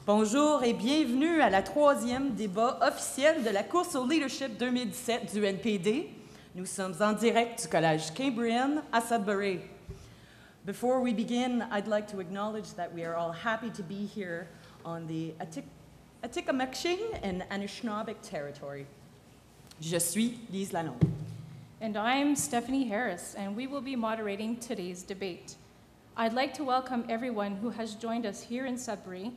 Bonjour et bienvenue à la troisième débat officiel de la course au leadership 2017 du NPD. Nous sommes en direct du Collège Cambrian à Sudbury. Before we begin, I'd like to acknowledge that we are all happy to be here on the Atikameksheng and Anishinaabeg territory. Je suis Lise Lalonde. And I'm Stephanie Harris, and we will be moderating today's debate. I'd like to welcome everyone who has joined us here in Sudbury,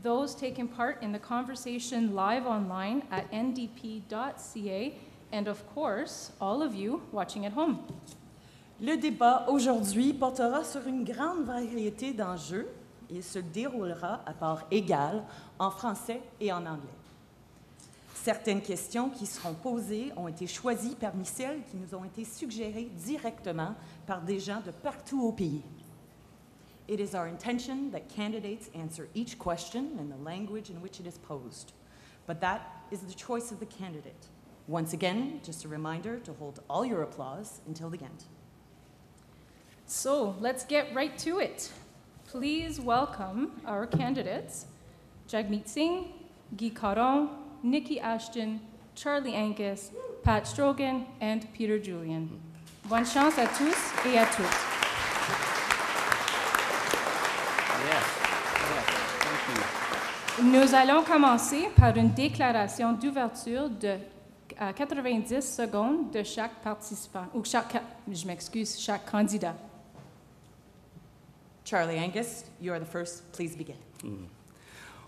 those taking part in the conversation live online at ndp.ca, and of course, all of you watching at home. Le débat aujourd'hui portera sur une grande variété d'enjeux et se déroulera à part égale en français et en anglais. Certaines questions qui seront posées ont été choisies parmi celles qui nous ont été suggérées directement par des gens de partout au pays. It is our intention that candidates answer each question in the language in which it is posed, but that is the choice of the candidate. Once again, just a reminder to hold all your applause until the end. So let's get right to it. Please welcome our candidates, Jagmeet Singh, Guy Caron, Nikki Ashton, Charlie Angus, Pat Strogan, and Peter Julian. Bonne chance à tous et à toutes. Nous allons commencer par une déclaration d'ouverture de 90 secondes de chaque participant, ou chaque candidat. Charlie Angus, you are the first. Please begin.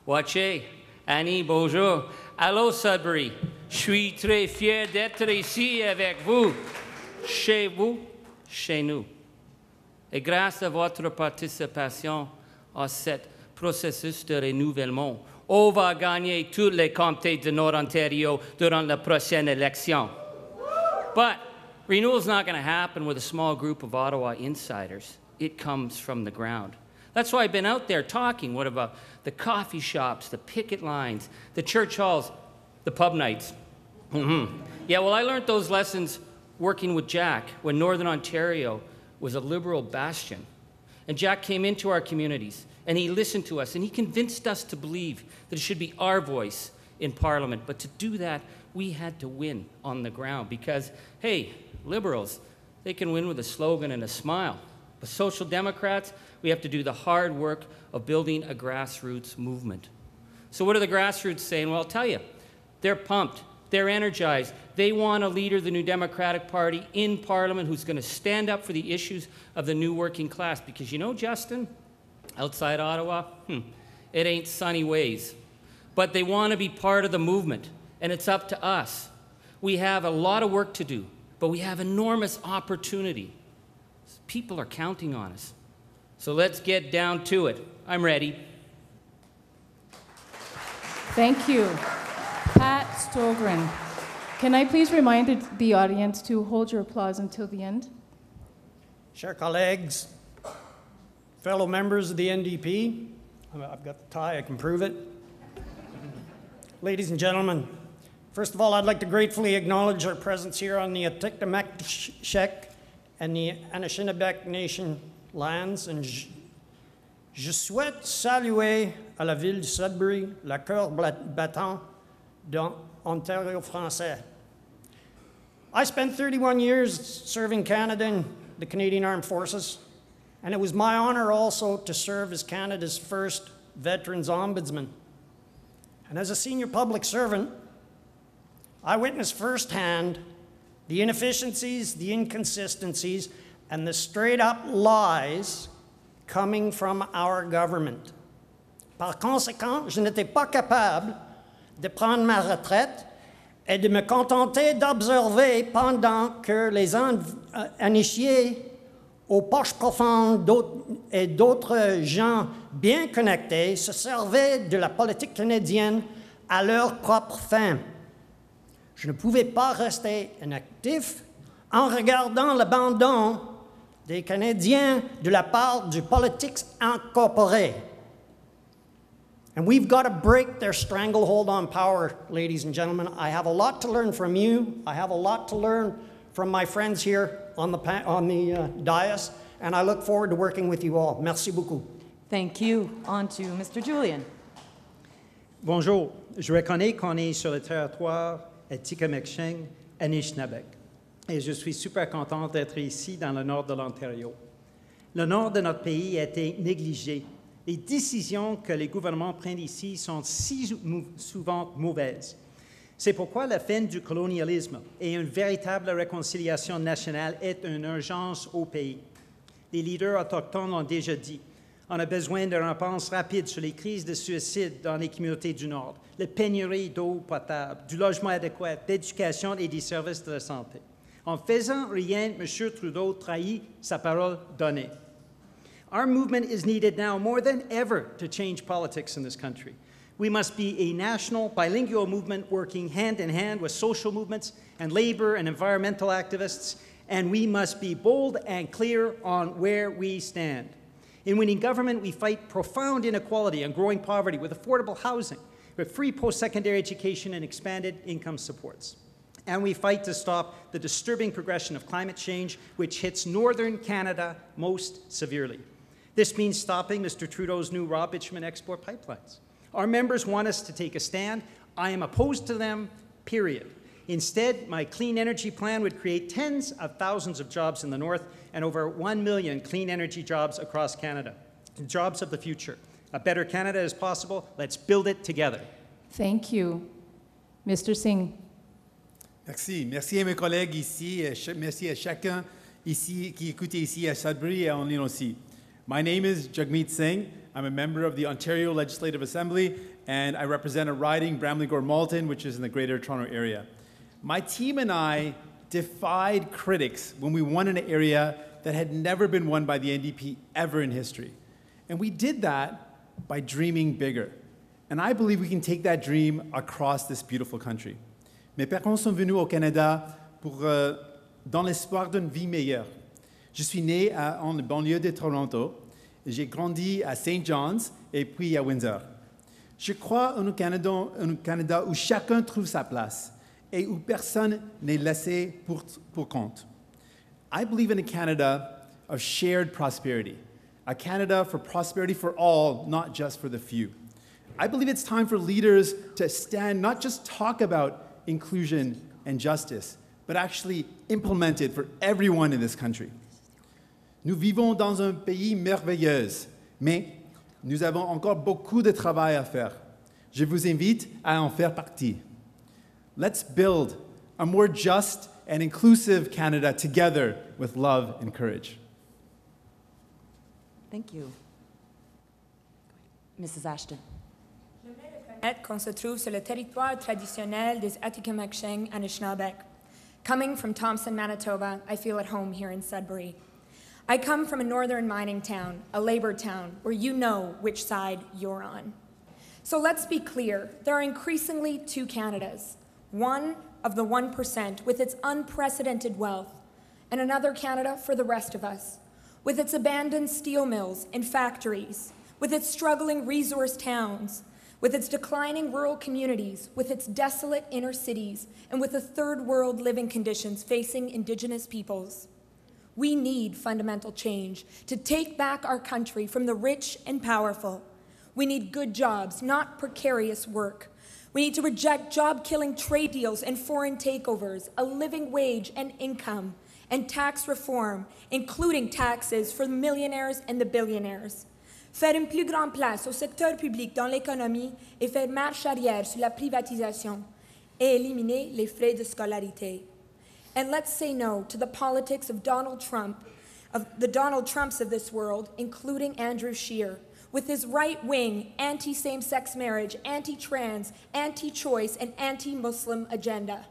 Watchez, Annie, bonjour. Allô, Sudbury. Je suis très fier d'être ici avec vous, chez nous. Et grâce à votre participation à ce processus de renouvellement, on va gagner tous les comtés de Nord-Ontario durant la prochaine élection. But renewal is not going to happen with a small group of Ottawa insiders. It comes from the ground. That's why I've been out there talking. What about the coffee shops, the picket lines, the church halls, the pub nights? Yeah, well, I learned those lessons working with Jack when Northern Ontario was a Liberal bastion. And Jack came into our communities, and he listened to us, and he convinced us to believe that it should be our voice in Parliament. But to do that, we had to win on the ground because, hey, Liberals, they can win with a slogan and a smile. But Social Democrats, we have to do the hard work of building a grassroots movement. So what are the grassroots saying? Well, I'll tell you, they're pumped. They're energized. They want a leader of the New Democratic Party in Parliament who's going to stand up for the issues of the new working class. Because you know, Justin, outside Ottawa, it ain't sunny ways. But they want to be part of the movement, and it's up to us. We have a lot of work to do, but we have enormous opportunity. People are counting on us. So let's get down to it. I'm ready. Thank you. Pat Stogren. Can I please remind the audience to hold your applause until the end? Chers collègues, fellow members of the NDP, I've got the tie, I can prove it. Ladies and gentlemen, first of all, I'd like to gratefully acknowledge our presence here on the Atikameksheng and the Anishinaabeg Nation lands, and je souhaite saluer à la ville de Sudbury le cœur battant dans Ontario français. I spent 31 years serving Canada in the Canadian Armed Forces, and it was my honor also to serve as Canada's first Veterans Ombudsman. And as a senior public servant, I witnessed firsthand the inefficiencies, the inconsistencies, and the straight-up lies coming from our government. Par conséquent, je n'étais pas capable de prendre ma retraite et de me contenter d'observer pendant que les initiés aux poches profondes et d'autres gens bien connectés se servaient de la politique canadienne à leur propre fin. Je ne pouvais pas rester inactif en regardant l'abandon des Canadiens de la part du Politics Incorporé. And we've got to break their stranglehold on power, ladies and gentlemen. I have a lot to learn from you. I have a lot to learn from my friends here on the dais, and I look forward to working with you all. Merci beaucoup. Thank you. On to Mr. Julian. Bonjour, je reconnais qu'on est sur le territoire Atikameksheng, Anishinaabeg, et je suis super content d'être ici dans le nord de l'Ontario. Le nord de notre pays a été négligé. Les décisions que les gouvernements prennent ici sont si souvent mauvaises. C'est pourquoi la fin du colonialisme et une véritable réconciliation nationale est une urgence au pays. Les leaders autochtones l'ont déjà dit. On a besoin de réponses rapides sur les crises de suicide dans les communautés du Nord, la pénurie d'eau potable, du logement adéquat, d'éducation et des services de la santé. En faisant rien, M. Trudeau trahit sa parole donnée. Our movement is needed now more than ever to change politics in this country. We must be a national bilingual movement working hand in hand with social movements and labor and environmental activists, and we must be bold and clear on where we stand. In winning government, we fight profound inequality and growing poverty with affordable housing, with free post-secondary education and expanded income supports. And we fight to stop the disturbing progression of climate change, which hits northern Canada most severely. This means stopping Mr. Trudeau's new raw bitumen export pipelines. Our members want us to take a stand. I am opposed to them, period. Instead, my clean energy plan would create tens of thousands of jobs in the north and over 1 million clean energy jobs across Canada. Jobs of the future. A better Canada is possible. Let's build it together. Thank you. Mr. Singh. Merci. Merci à mes collègues ici. Merci à chacun ici qui écoute ici à Sudbury et en ligne aussi. My name is Jagmeet Singh. I'm a member of the Ontario Legislative Assembly, and I represent a riding, Bramley-Gore-Malton, which is in the Greater Toronto Area. My team and I defied critics when we won an area that had never been won by the NDP ever in history. And we did that by dreaming bigger. And I believe we can take that dream across this beautiful country. Mes parents sont venus au Canada dans l'espoir d'une vie meilleure. Je suis né en banlieue de Toronto. J'ai grandi à St. John's et puis à Windsor. Je crois en un Canada où chacun trouve sa place et où personne n'est laissé pour compte. I believe in a Canada of shared prosperity, a Canada for prosperity for all, not just for the few. I believe it's time for leaders to stand, not just talk about inclusion and justice, but actually implement it for everyone in this country. Nous vivons dans un pays merveilleux, mais nous avons encore beaucoup de travail à faire. Je vous invite à en faire partie. Let's build a more just and inclusive Canada together with love and courage. Thank you. Mrs. Ashton. Qu'on se trouve sur le territoire traditionnel des Atikameksheng Anishinaabeg. Coming from Thompson, Manitoba, I feel at home here in Sudbury. I come from a northern mining town, a labor town, where you know which side you're on. So let's be clear, there are increasingly two Canadas. One of the 1% with its unprecedented wealth, and another Canada for the rest of us, with its abandoned steel mills and factories, with its struggling resource towns, with its declining rural communities, with its desolate inner cities, and with the third world living conditions facing Indigenous peoples. We need fundamental change to take back our country from the rich and powerful. We need good jobs, not precarious work. We need to reject job-killing trade deals and foreign takeovers, a living wage and income, and tax reform, including taxes for the millionaires and the billionaires. Faire une plus grande place au secteur public dans l'économie et faire marche arrière sur la privatisation et éliminer les frais de scolarité. And let's say no to the politics of Donald Trump, of the Donald Trumps of this world, including Andrew Scheer, with his right-wing, anti-same-sex marriage, anti-trans, anti-choice, and anti-Muslim agenda.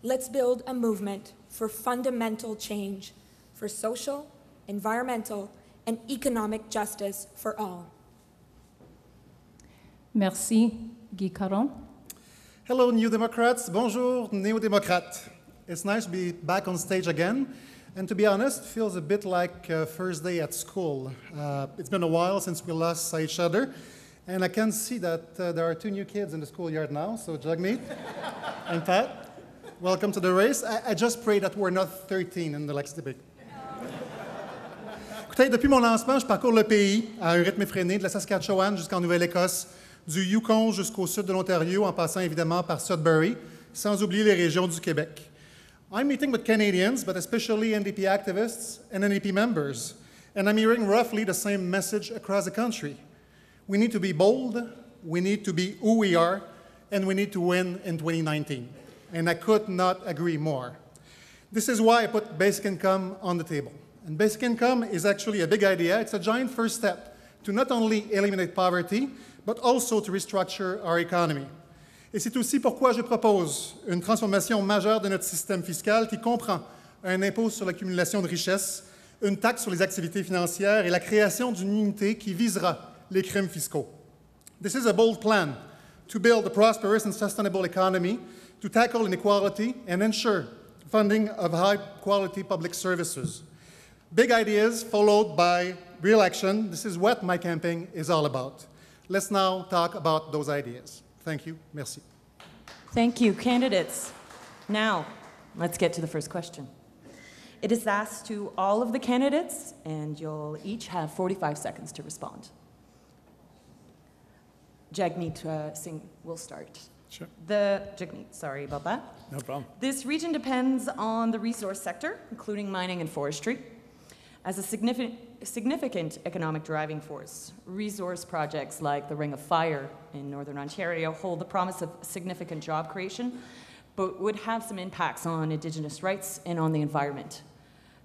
Let's build a movement for fundamental change, for social, environmental, and economic justice for all. Merci. Guy Caron. Hello, New Democrats. Bonjour, Néo-Démocrates. It's nice to be back on stage again. And to be honest, it feels a bit like first day at school. It's been a while since we last saw each other. And I can see that there are two new kids in the schoolyard now. So Jagmeet and Pat, welcome to the race. I just pray that we're not 13 in the next debate. Écoutez, depuis mon lancement, je parcours le pays à un rythme effréné, de la Saskatchewan jusqu'en Nouvelle-Écosse, du Yukon jusqu'au sud de l'Ontario, en passant évidemment par Sudbury, sans oublier les régions du Québec. I'm meeting with Canadians, but especially NDP activists and NDP members, and I'm hearing roughly the same message across the country. We need to be bold, we need to be who we are, and we need to win in 2019. And I could not agree more. This is why I put basic income on the table. And basic income is actually a big idea. It's a giant first step to not only eliminate poverty, but also to restructure our economy. Et c'est aussi pourquoi je propose une transformation majeure de notre système fiscal qui comprend un impôt sur l'accumulation de richesses, une taxe sur les activités financières et la création d'une unité qui visera les crimes fiscaux. This is a bold plan to build a prosperous and sustainable economy, to tackle inequality and ensure funding of high-quality public services. Big ideas followed by real action. This is what my campaign is all about. Let's now talk about those ideas. Thank you. Merci. Thank you, candidates. Now, let's get to the first question. It is asked to all of the candidates, and you'll each have 45 seconds to respond. Jagmeet Singh will start. Sure. Jagmeet, sorry about that. No problem. This region depends on the resource sector, including mining and forestry, as a significant economic driving force. Resource projects like the Ring of Fire in Northern Ontario hold the promise of significant job creation, but would have some impacts on Indigenous rights and on the environment.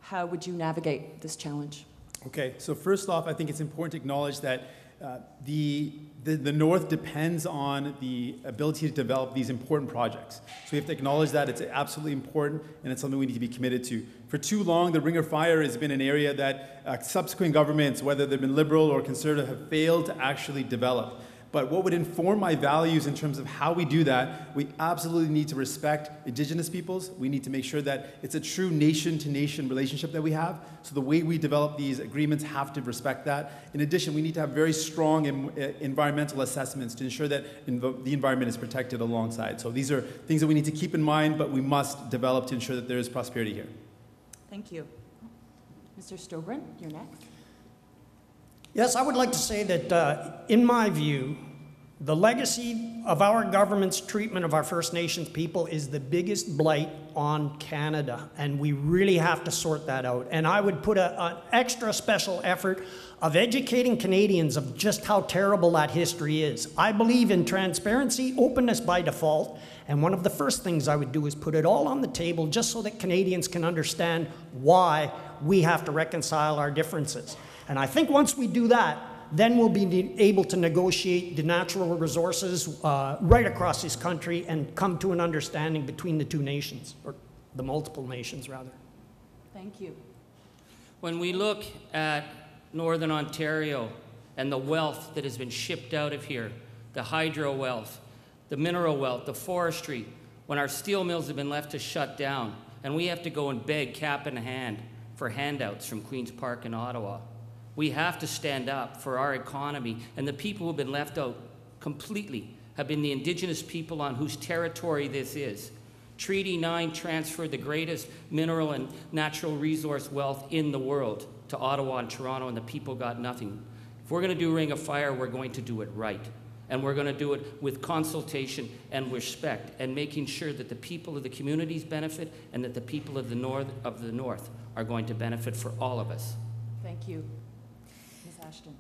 How would you navigate this challenge? Okay, so first off, I think it's important to acknowledge that the North depends on the ability to develop these important projects. So we have to acknowledge that it's absolutely important and it's something we need to be committed to. For too long, the Ring of Fire has been an area that subsequent governments, whether they've been liberal or conservative, have failed to actually develop. But what would inform my values in terms of how we do that, we absolutely need to respect Indigenous peoples. We need to make sure that it's a true nation-to-nation relationship that we have. So the way we develop these agreements have to respect that. In addition, we need to have very strong environmental assessments to ensure that the environment is protected alongside. So these are things that we need to keep in mind, but we must develop to ensure that there is prosperity here. Thank you. Mr. Stobrin, you're next. Yes, I would like to say that, in my view, the legacy of our government's treatment of our First Nations people is the biggest blight on Canada, and we really have to sort that out. And I would put an extra special effort of educating Canadians of just how terrible that history is. I believe in transparency, openness by default, and one of the first things I would do is put it all on the table just so that Canadians can understand why we have to reconcile our differences. And I think once we do that, then we'll be able to negotiate the natural resources right across this country and come to an understanding between the two nations, or the multiple nations, rather. Thank you. When we look at Northern Ontario and the wealth that has been shipped out of here, the hydro wealth, the mineral wealth, the forestry, when our steel mills have been left to shut down, and we have to go and beg cap in hand for handouts from Queen's Park in Ottawa. We have to stand up for our economy, and the people who have been left out completely have been the Indigenous people on whose territory this is. Treaty 9 transferred the greatest mineral and natural resource wealth in the world to Ottawa and Toronto, and the people got nothing. If we're going to do Ring of Fire, we're going to do it right. And we're going to do it with consultation and respect, and making sure that the people of the communities benefit and that the people of the North are going to benefit for all of us. Thank you. Ms. Ashton.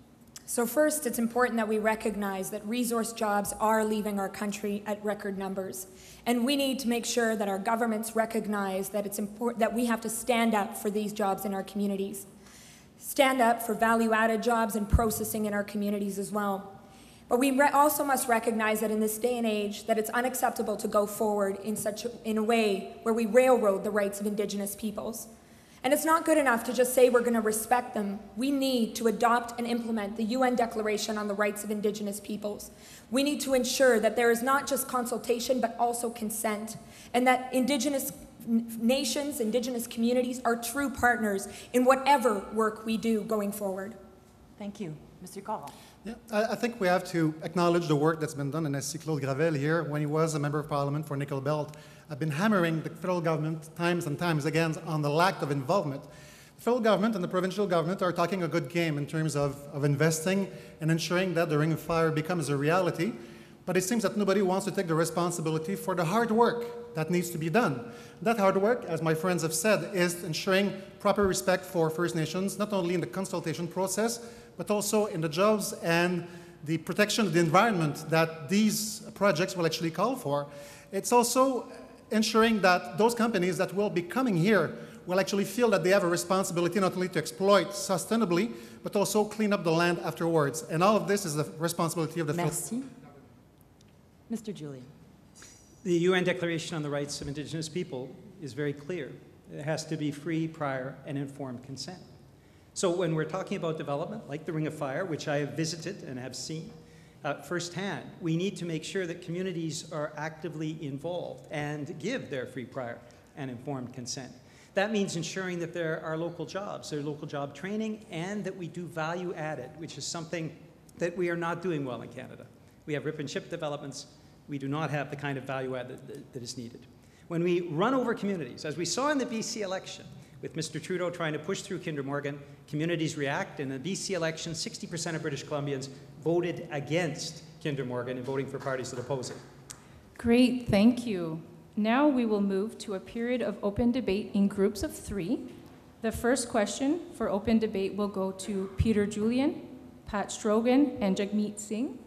So first, it's important that we recognize that resource jobs are leaving our country at record numbers. And we need to make sure that our governments recognize that it's important that we have to stand up for these jobs in our communities. Stand up for value-added jobs and processing in our communities as well. But we also must recognize that in this day and age, that it's unacceptable to go forward in a way where we railroad the rights of Indigenous peoples. And it's not good enough to just say we're going to respect them. We need to adopt and implement the UN Declaration on the Rights of Indigenous Peoples. We need to ensure that there is not just consultation, but also consent, and that Indigenous nations, Indigenous communities are true partners in whatever work we do going forward. Thank you. Mr. Carl. Yeah, I think we have to acknowledge the work that's been done, and I see Claude Gravel here when he was a member of Parliament for Nickel Belt. I've been hammering the federal government times and times again on the lack of involvement. The federal government and the provincial government are talking a good game in terms of investing and ensuring that the Ring of Fire becomes a reality. But it seems that nobody wants to take the responsibility for the hard work that needs to be done. That hard work, as my friends have said, is ensuring proper respect for First Nations, not only in the consultation process, but also in the jobs and the protection of the environment that these projects will actually call for. It's also ensuring that those companies that will be coming here will actually feel that they have a responsibility not only to exploit sustainably, but also clean up the land afterwards. And all of this is the responsibility of the Merci. Mr. Julian. The UN Declaration on the Rights of Indigenous People is very clear. It has to be free, prior, and informed consent. So when we're talking about development, like the Ring of Fire, which I have visited and have seen firsthand, we need to make sure that communities are actively involved and give their free, prior, and informed consent. That means ensuring that there are local jobs, there are local job training, and that we do value added, which is something that we are not doing well in Canada. We have rip and chip developments. We do not have the kind of value add that is needed. When we run over communities, as we saw in the BC election, with Mr. Trudeau trying to push through Kinder Morgan, communities react. In the BC election, 60% of British Columbians voted against Kinder Morgan and voting for parties that oppose it. Great, thank you. Now we will move to a period of open debate in groups of 3. The first question for open debate will go to Peter Julian, Pat Strogan, and Jagmeet Singh.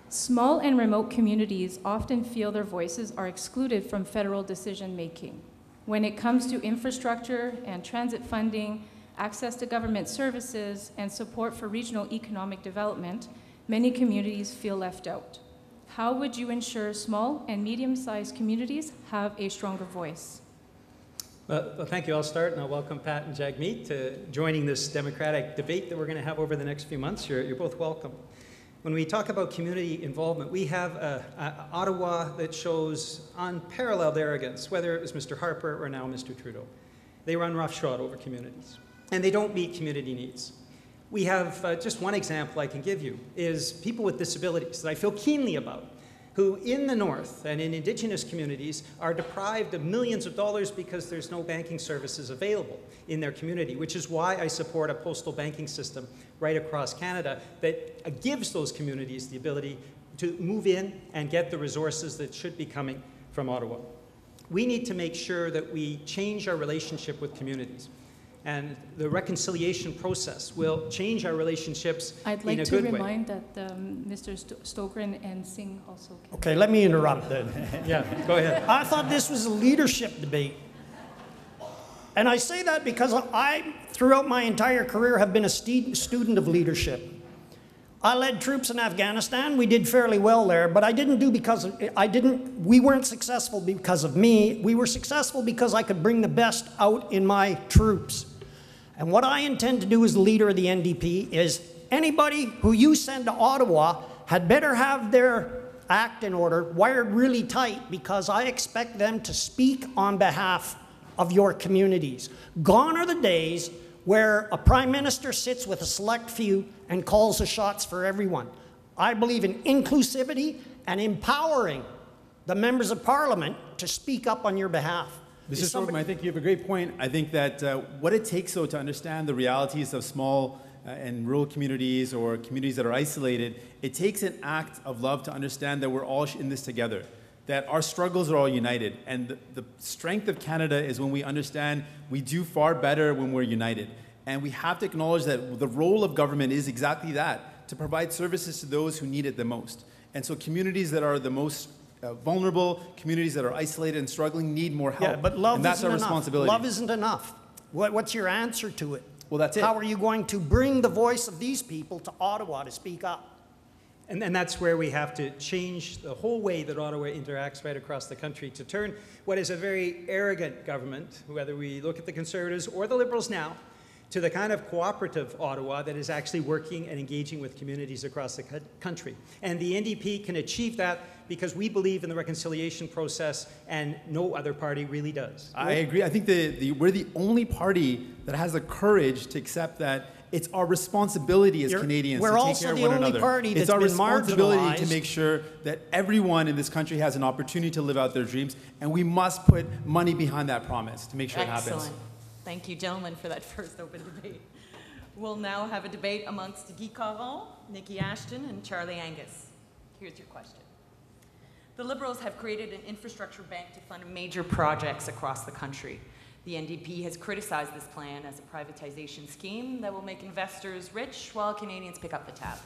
Small and remote communities often feel their voices are excluded from federal decision-making. When it comes to infrastructure and transit funding, access to government services, and support for regional economic development, many communities feel left out. How would you ensure small and medium-sized communities have a stronger voice? Well, thank you. I'll start, and I'll welcome Pat and Jagmeet to joining this democratic debate that we're going to have over the next few months. You're both welcome. When we talk about community involvement, we have Ottawa that shows unparalleled arrogance, whether it was Mr. Harper or now Mr. Trudeau. They run roughshod over communities, and they don't meet community needs. We have just one example I can give you is people with disabilities that I feel keenly about, who in the North and in Indigenous communities are deprived of millions of dollars because there's no banking services available in their community, which is why I support a postal banking system right across Canada that gives those communities the ability to move in and get the resources that should be coming from Ottawa. We need to make sure that we change our relationship with communities. And the reconciliation process will change our relationships in a good way. I'd like to remind that Mr. Stogren and Singh also can. Okay, let me interrupt then. Yeah, go ahead. I thought this was a leadership debate. And I say that because I, throughout my entire career, have been a student of leadership. I led troops in Afghanistan. We did fairly well there, but I didn't do because we weren't successful because of me. We were successful because I could bring the best out in my troops. And what I intend to do as the leader of the NDP is anybody who you send to Ottawa had better have their act in order, wired really tight, because I expect them to speak on behalf of your communities. Gone are the days where a prime minister sits with a select few and calls the shots for everyone. I believe in inclusivity and empowering the members of parliament to speak up on your behalf. Mr. Stogren, I think you have a great point. I think that what it takes, though, to understand the realities of small and rural communities or communities that are isolated, it takes an act of love to understand that we're all in this together, that our struggles are all united. And the strength of Canada is when we understand we do far better when we're united. And we have to acknowledge that the role of government is exactly that, to provide services to those who need it the most. And so communities that are the most vulnerable, communities that are isolated and struggling need more help. Yeah, but love and that's isn't our enough. responsibility. Love isn't enough. What's your answer to it? Well, that's it. How are you going to bring the voice of these people to Ottawa to speak up? And that's where we have to change the whole way that Ottawa interacts right across the country to turn what is a very arrogant government, whether we look at the Conservatives or the Liberals now, to the kind of cooperative Ottawa that is actually working and engaging with communities across the country. And the NDP can achieve that because we believe in the reconciliation process, and no other party really does. I agree. I think we're the only party that has the courage to accept that It's our responsibility as Canadians we're to take also care of the one only another. party It's that's our been responsibility to marginalized. make sure that everyone in this country has an opportunity to live out their dreams, and we must put money behind that promise to make sure it happens. Excellent. Thank you, gentlemen, for that first open debate. We'll now have a debate amongst Guy Caron, Nikki Ashton, and Charlie Angus. Here's your question. The Liberals have created an infrastructure bank to fund major projects across the country. The NDP has criticized this plan as a privatization scheme that will make investors rich while Canadians pick up the tab.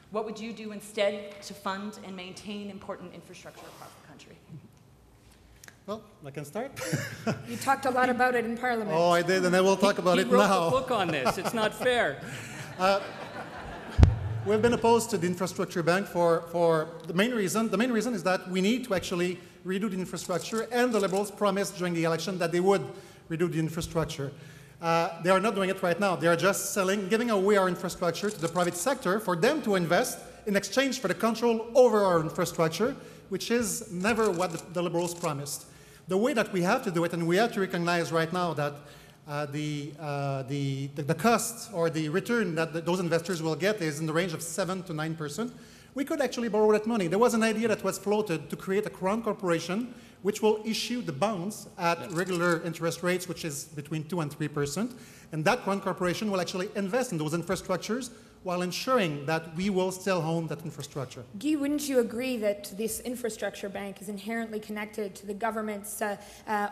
What would you do instead to fund and maintain important infrastructure across the country? Well, I can start. You talked a lot about it in Parliament. Oh, I did, and I will talk about He it wrote now. the book on this. It's not fair. We've been opposed to the infrastructure bank for the main reason. The main reason is that we need to actually redo the infrastructure, and the Liberals promised during the election that they would redo the infrastructure. They are not doing it right now. They are just giving away our infrastructure to the private sector for them to invest in exchange for the control over our infrastructure, which is never what the Liberals promised. The way that we have to do it, and we have to recognize right now that the cost or the return that those investors will get is in the range of 7 to 9%. We could actually borrow that money. There was an idea that was floated to create a crown corporation which will issue the bonds at regular interest rates, which is between 2 and 3%. And that crown corporation will actually invest in those infrastructures while ensuring that we will still own that infrastructure. Guy, wouldn't you agree that this infrastructure bank is inherently connected to the government's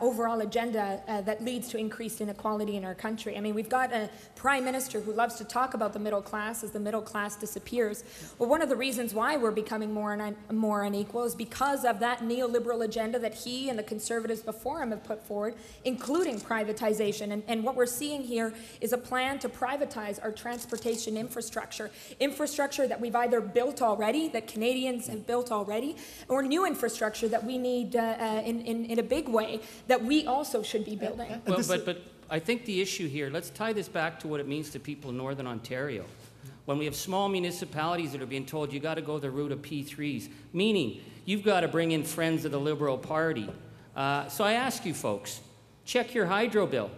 overall agenda that leads to increased inequality in our country? I mean, we've got a prime minister who loves to talk about the middle class as the middle class disappears. Well, one of the reasons why we're becoming more unequal is because of that neoliberal agenda that he and the Conservatives before him have put forward, including privatization. And what we're seeing here is a plan to privatize our transportation infrastructure that we've either built already, that Canadians have built already, or new infrastructure that we need in a big way that we also should be building. Well, but I think the issue here, let's tie this back to what it means to people in Northern Ontario. When we have small municipalities that are being told you got to go the route of P3s, meaning you've got to bring in friends of the Liberal Party. So I ask you folks, check your hydro bill.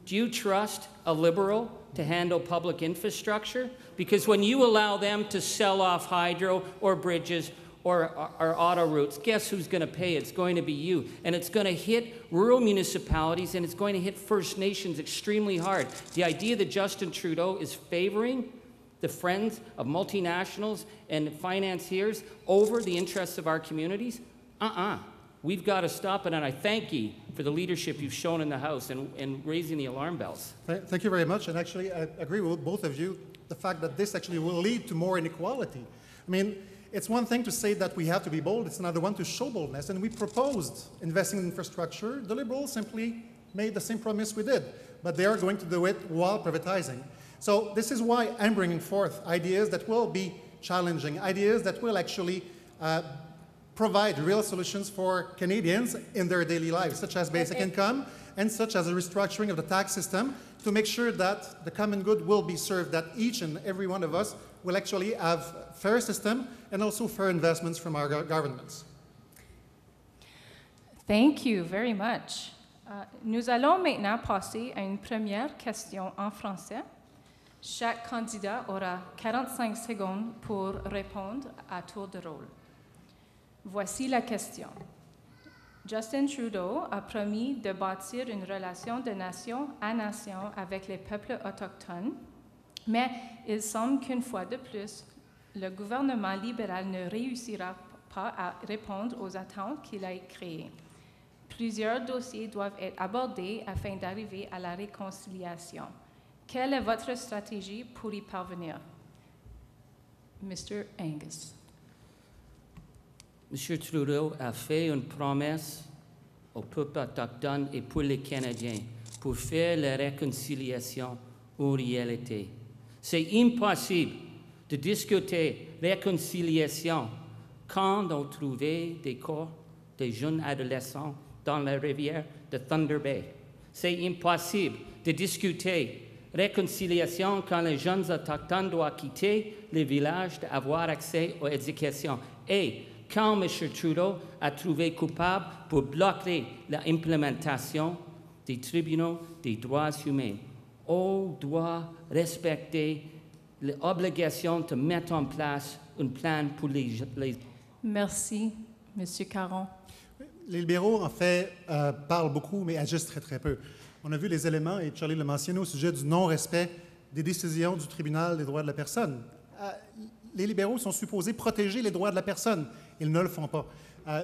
Do you trust a Liberal to handle public infrastructure? Because when you allow them to sell off hydro or bridges or auto routes, guess who's going to pay? It's going to be you. And it's going to hit rural municipalities, and it's going to hit First Nations extremely hard. The idea that Justin Trudeau is favoring the friends of multinationals and financiers over the interests of our communities, we've got to stop it, and I thank you for the leadership you've shown in the House and raising the alarm bells. Thank you very much, and actually I agree with both of you, the fact that this actually will lead to more inequality. I mean, it's one thing to say that we have to be bold, it's another one to show boldness, and we proposed investing in infrastructure. The Liberals simply made the same promise we did, but they are going to do it while privatizing. So this is why I'm bringing forth ideas that will be challenging, ideas that will actually provide real solutions for Canadians in their daily lives, such as basic income and such as a restructuring of the tax system to make sure that the common good will be served, that each and every one of us will actually have a fair system and also fair investments from our governments. Thank you very much. Nous allons maintenant passer à une première question en français. Chaque candidat aura 45 secondes pour répondre à tour de rôle. Voici la question. Justin Trudeau a promis de bâtir une relation de nation à nation avec les peuples autochtones, mais il semble qu'une fois de plus, le gouvernement libéral ne réussira pas à répondre aux attentes qu'il a créées. Plusieurs dossiers doivent être abordés afin d'arriver à la réconciliation. Quelle est votre stratégie pour y parvenir? Mr. Angus. M. Trudeau a fait une promesse au peuple autochtone et pour les Canadiens pour faire la réconciliation une réalité. C'est impossible de discuter réconciliation quand on trouvait des corps de jeunes adolescents dans la rivière de Thunder Bay. C'est impossible de discuter réconciliation quand les jeunes autochtones doivent quitter les villages d'avoir accès à l'éducation. Et quand M. Trudeau a trouvé coupable pour bloquer l'implémentation des tribunaux des droits humains, on doit respecter l'obligation de mettre en place un plan pour les... Merci, Monsieur Caron. Les libéraux, en fait, parlent beaucoup, mais agissent très, très peu. On a vu les éléments, et Charlie l'a mentionné, au sujet du non-respect des décisions du tribunal des droits de la personne. Les libéraux sont supposés protéger les droits de la personne. Ils ne le font pas.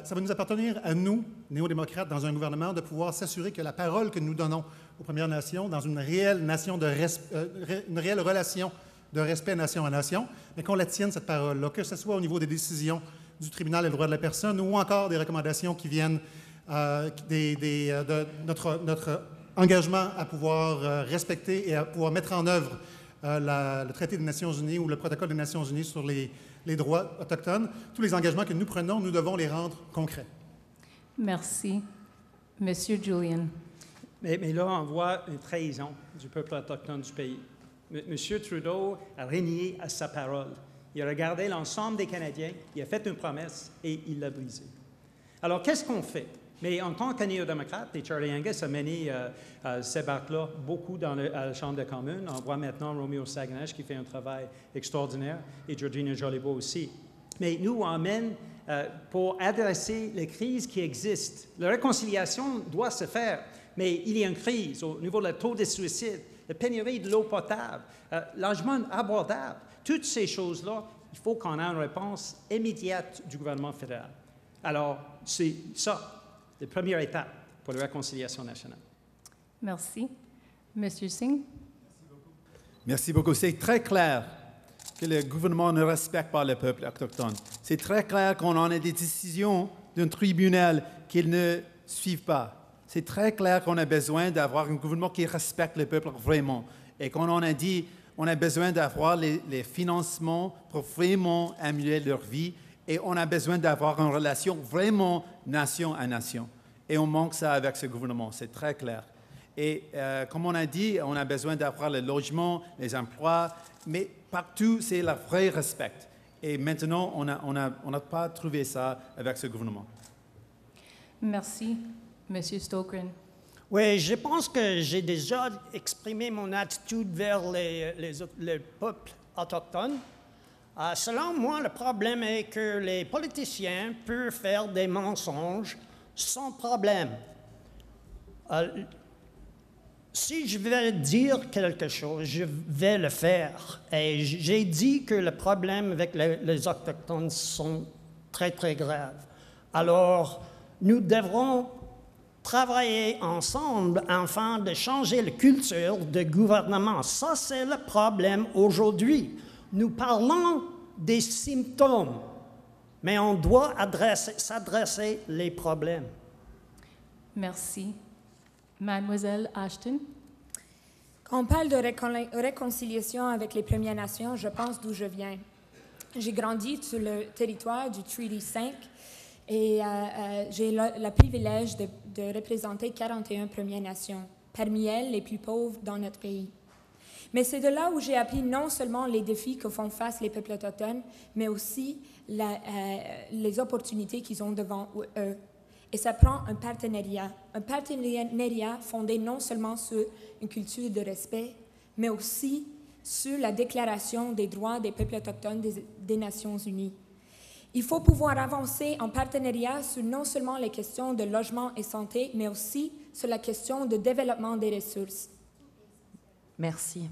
Ça va nous appartenir à nous, néo-démocrates, dans un gouvernement, de pouvoir s'assurer que la parole que nous donnons aux Premières Nations, dans une réelle une réelle relation de respect nation à nation, mais qu'on la tienne, cette parole-là, que ce soit au niveau des décisions du tribunal des droits de la personne ou encore des recommandations qui viennent de notre engagement à pouvoir respecter et à pouvoir mettre en œuvre le traité des Nations Unies ou le protocole des Nations Unies sur les droits autochtones. Tous les engagements que nous prenons, nous devons les rendre concrets. Merci. Monsieur Julian. Mais là, on voit une trahison du peuple autochtone du pays. Monsieur Trudeau a renié à sa parole. Il a regardé l'ensemble des Canadiens, il a fait une promesse et il l'a brisée. Alors, qu'est-ce qu'on fait? Mais en tant que néo-démocrate, et Charlie Angus a mené ces barques-là beaucoup à la Chambre des communes. On voit maintenant Romeo Saganash qui fait un travail extraordinaire et Georgina Jolibois aussi. Mais nous, on mène pour adresser les crises qui existent. La réconciliation doit se faire, mais il y a une crise au niveau du taux de suicide, la pénurie de l'eau potable, logement abordable. Toutes ces choses-là, il faut qu'on ait une réponse immédiate du gouvernement fédéral. Alors, c'est ça, la première étape pour la réconciliation nationale. Merci. Monsieur Singh. Merci beaucoup. C'est très clair que le gouvernement ne respecte pas le peuple autochtone. C'est très clair qu'on en a des décisions d'un tribunal qu'ils ne suivent pas. C'est très clair qu'on a besoin d'avoir un gouvernement qui respecte le peuple vraiment. Et qu'on en a dit, on a besoin d'avoir les financements pour vraiment améliorer leur vie. Et on a besoin d'avoir une relation vraiment nation à nation. Et on manque ça avec ce gouvernement, c'est très clair. Et comme on a dit, on a besoin d'avoir le logement, les emplois, mais partout, c'est le vrai respect. Et maintenant, on n'a pas trouvé ça avec ce gouvernement. Merci. Monsieur Stokren. Oui, je pense que j'ai déjà exprimé mon attitude vers le peuple autochtone. Selon moi, le problème est que les politiciens peuvent faire des mensonges sans problème. Si je vais dire quelque chose, je vais le faire. Et j'ai dit que le problème avec les Autochtones sont très, très graves. Alors, nous devrons travailler ensemble afin de changer la culture de gouvernement. Ça, c'est le problème aujourd'hui. Nous parlons des symptômes, mais on doit s'adresser les problèmes. Merci. Mademoiselle Ashton. Quand on parle de réconciliation avec les Premières Nations, je pense d'où je viens. J'ai grandi sur le territoire du Treaty 5 et j'ai le privilège de représenter 41 Premières Nations, parmi elles les plus pauvres dans notre pays. Mais c'est de là où j'ai appris non seulement les défis que font face les peuples autochtones, mais aussi les opportunités qu'ils ont devant eux. Et ça prend un partenariat fondé non seulement sur une culture de respect, mais aussi sur la Déclaration des droits des peuples autochtones des Nations Unies. Il faut pouvoir avancer en partenariat sur non seulement les questions de logement et santé, mais aussi sur la question de développement des ressources. Merci.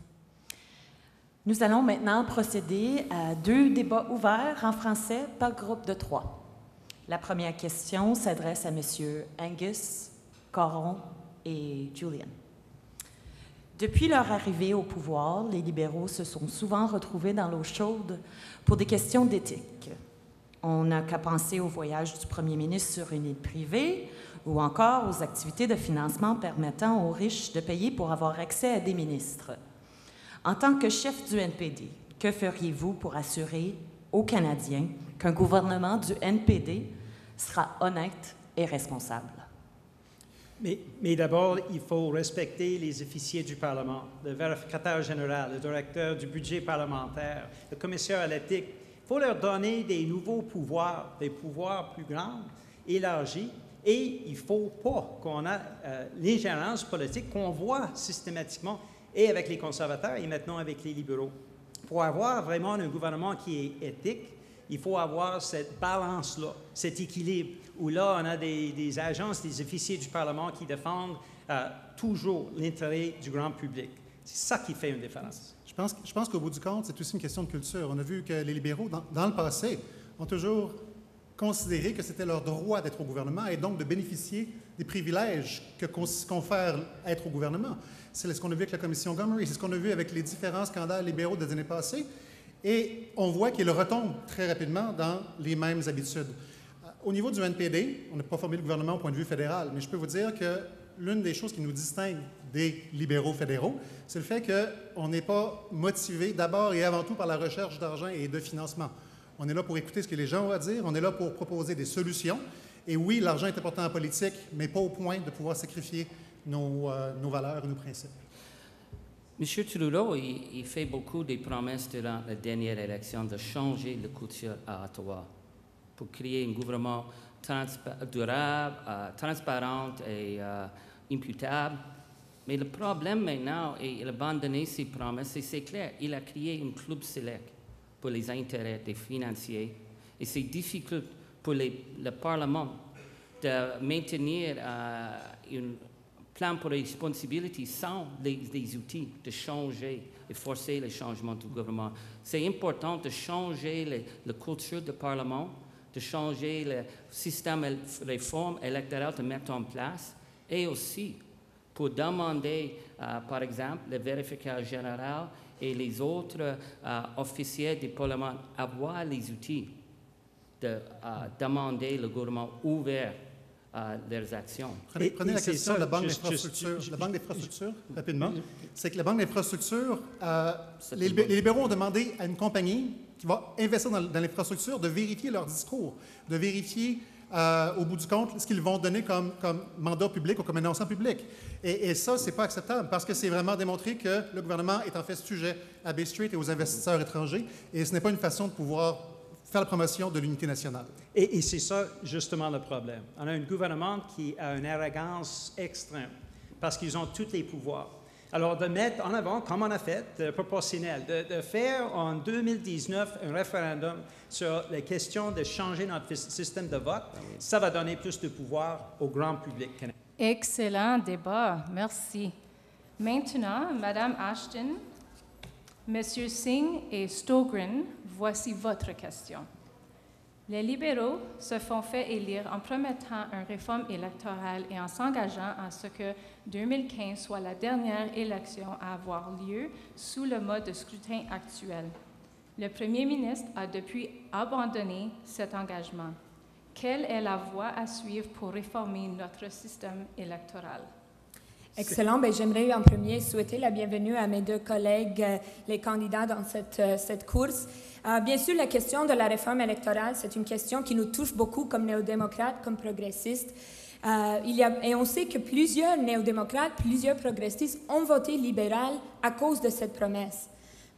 Nous allons maintenant procéder à 2 débats ouverts en français par groupe de 3. La première question s'adresse à M. Angus, Caron et Julian. Depuis leur arrivée au pouvoir, les libéraux se sont souvent retrouvés dans l'eau chaude pour des questions d'éthique. On n'a qu'à penser au voyage du premier ministre sur une île privée ou encore aux activités de financement permettant aux riches de payer pour avoir accès à des ministres. En tant que chef du NPD, que feriez-vous pour assurer aux Canadiens qu'un gouvernement du NPD sera honnête et responsable? Mais d'abord, il faut respecter les officiers du Parlement, le vérificateur général, le directeur du budget parlementaire, le commissaire à l'éthique. Il faut leur donner des nouveaux pouvoirs, des pouvoirs plus grands, élargis, et il ne faut pas qu'on ait l'ingérence politique qu'on voit systématiquement. et avec les conservateurs et maintenant avec les libéraux. Pour avoir vraiment un gouvernement qui est éthique, il faut avoir cette balance-là, cet équilibre, où là, on a des agences, des officiers du Parlement qui défendent toujours l'intérêt du grand public. C'est ça qui fait une différence. Je pense qu'au bout du compte, c'est aussi une question de culture. On a vu que les libéraux, dans le passé, ont toujours considéré que c'était leur droit d'être au gouvernement et donc de bénéficier des privilèges que confère être au gouvernement. C'est ce qu'on a vu avec la commission Gomery, c'est ce qu'on a vu avec les différents scandales libéraux des années passées. Et on voit qu'ils retombent très rapidement dans les mêmes habitudes. Au niveau du NPD, on n'a pas formé le gouvernement au point de vue fédéral, mais je peux vous dire que l'une des choses qui nous distingue des libéraux fédéraux, c'est le fait qu'on n'est pas motivé d'abord et avant tout par la recherche d'argent et de financement. On est là pour écouter ce que les gens ont à dire, on est là pour proposer des solutions. Et oui, l'argent est important en politique, mais pas au point de pouvoir sacrifier nos valeurs et nos principes. M. Trudeau, il fait beaucoup de promesses durant la dernière élection de changer la culture à Ottawa pour créer un gouvernement durable, transparent et imputable. Mais le problème maintenant, il a abandonné ses promesses, et c'est clair, il a créé un club select pour les intérêts des financiers. Et c'est difficile pour le Parlement de maintenir un plan pour la responsabilité sans les outils de changer et forcer le changement du gouvernement. C'est important de changer la culture du Parlement, de changer le système de réforme électorale, de mettre en place, et aussi pour demander, par exemple, le vérificateur général et les autres officiers du Parlement avoir les outils de demander le gouvernement ouvert leurs actions. Prenez la question de la Banque d'infrastructure. La Banque d'infrastructure, rapidement. C'est que la Banque d'infrastructure, les libéraux ont demandé à une compagnie qui va investir dans l'infrastructure de vérifier leur discours, de vérifier au bout du compte ce qu'ils vont donner comme mandat public ou comme annoncement public. Et ça, ce n'est pas acceptable parce que c'est vraiment démontré que le gouvernement est en fait sujet à Bay Street et aux investisseurs étrangers et ce n'est pas une façon de pouvoir faire la promotion de l'unité nationale. Et c'est ça, justement, le problème. On a un gouvernement qui a une arrogance extrême parce qu'ils ont tous les pouvoirs. Alors, de mettre en avant, comme on a fait, proportionnel, de faire en 2019 un référendum sur la question de changer notre système de vote, ça va donner plus de pouvoir au grand public canadien. Excellent débat, merci. Maintenant, Madame Ashton, Monsieur Singh et Stogren, voici votre question. Les libéraux se font fait élire en promettant une réforme électorale et en s'engageant à ce que 2015 soit la dernière élection à avoir lieu sous le mode de scrutin actuel. Le premier ministre a depuis abandonné cet engagement. Quelle est la voie à suivre pour réformer notre système électoral? Excellent. Bien, j'aimerais en premier souhaiter la bienvenue à mes deux collègues, les candidats dans cette course. Bien sûr, la question de la réforme électorale, c'est une question qui nous touche beaucoup comme néo-démocrates, comme progressistes. Et on sait que plusieurs néo-démocrates, plusieurs progressistes ont voté libéral à cause de cette promesse.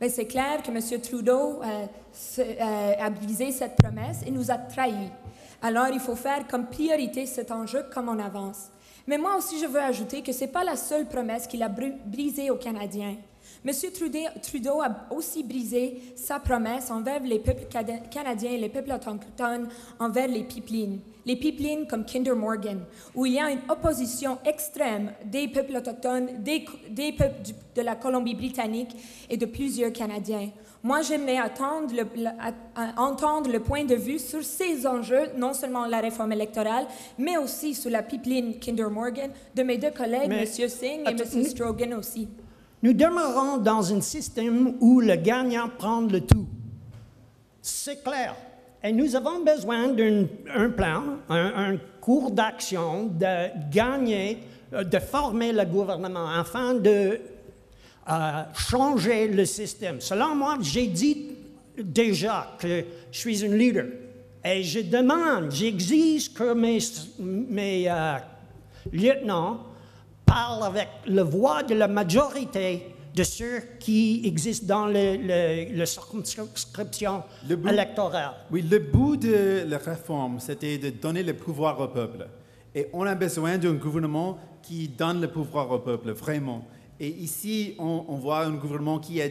Mais c'est clair que M. Trudeau a brisé cette promesse et nous a trahis. Alors, il faut faire comme priorité cet enjeu comme on avance. Mais moi aussi, je veux ajouter que ce n'est pas la seule promesse qu'il a brisée aux Canadiens. M. Trudeau a aussi brisé sa promesse envers les peuples canadiens et les peuples autochtones envers les pipelines comme Kinder Morgan, où il y a une opposition extrême des peuples autochtones, des peuples de la Colombie-Britannique et de plusieurs Canadiens. Moi, j'aimerais entendre le point de vue sur ces enjeux, non seulement la réforme électorale, mais aussi sur la pipeline Kinder Morgan, de mes deux collègues, M. Singh et M. Strogan aussi. Nous demeurons dans un système où le gagnant prend le tout. C'est clair. Et nous avons besoin d'un plan, un cours d'action de gagner, de former le gouvernement afin de changer le système. Selon moi, j'ai dit déjà que je suis un leader. Et je demande, j'exige que mes lieutenants parlent avec la voix de la majorité de ceux qui existent dans la circonscription électorale. Oui, le but de la réforme, c'était de donner le pouvoir au peuple. Et on a besoin d'un gouvernement qui donne le pouvoir au peuple, vraiment. Et ici, on voit un gouvernement qui a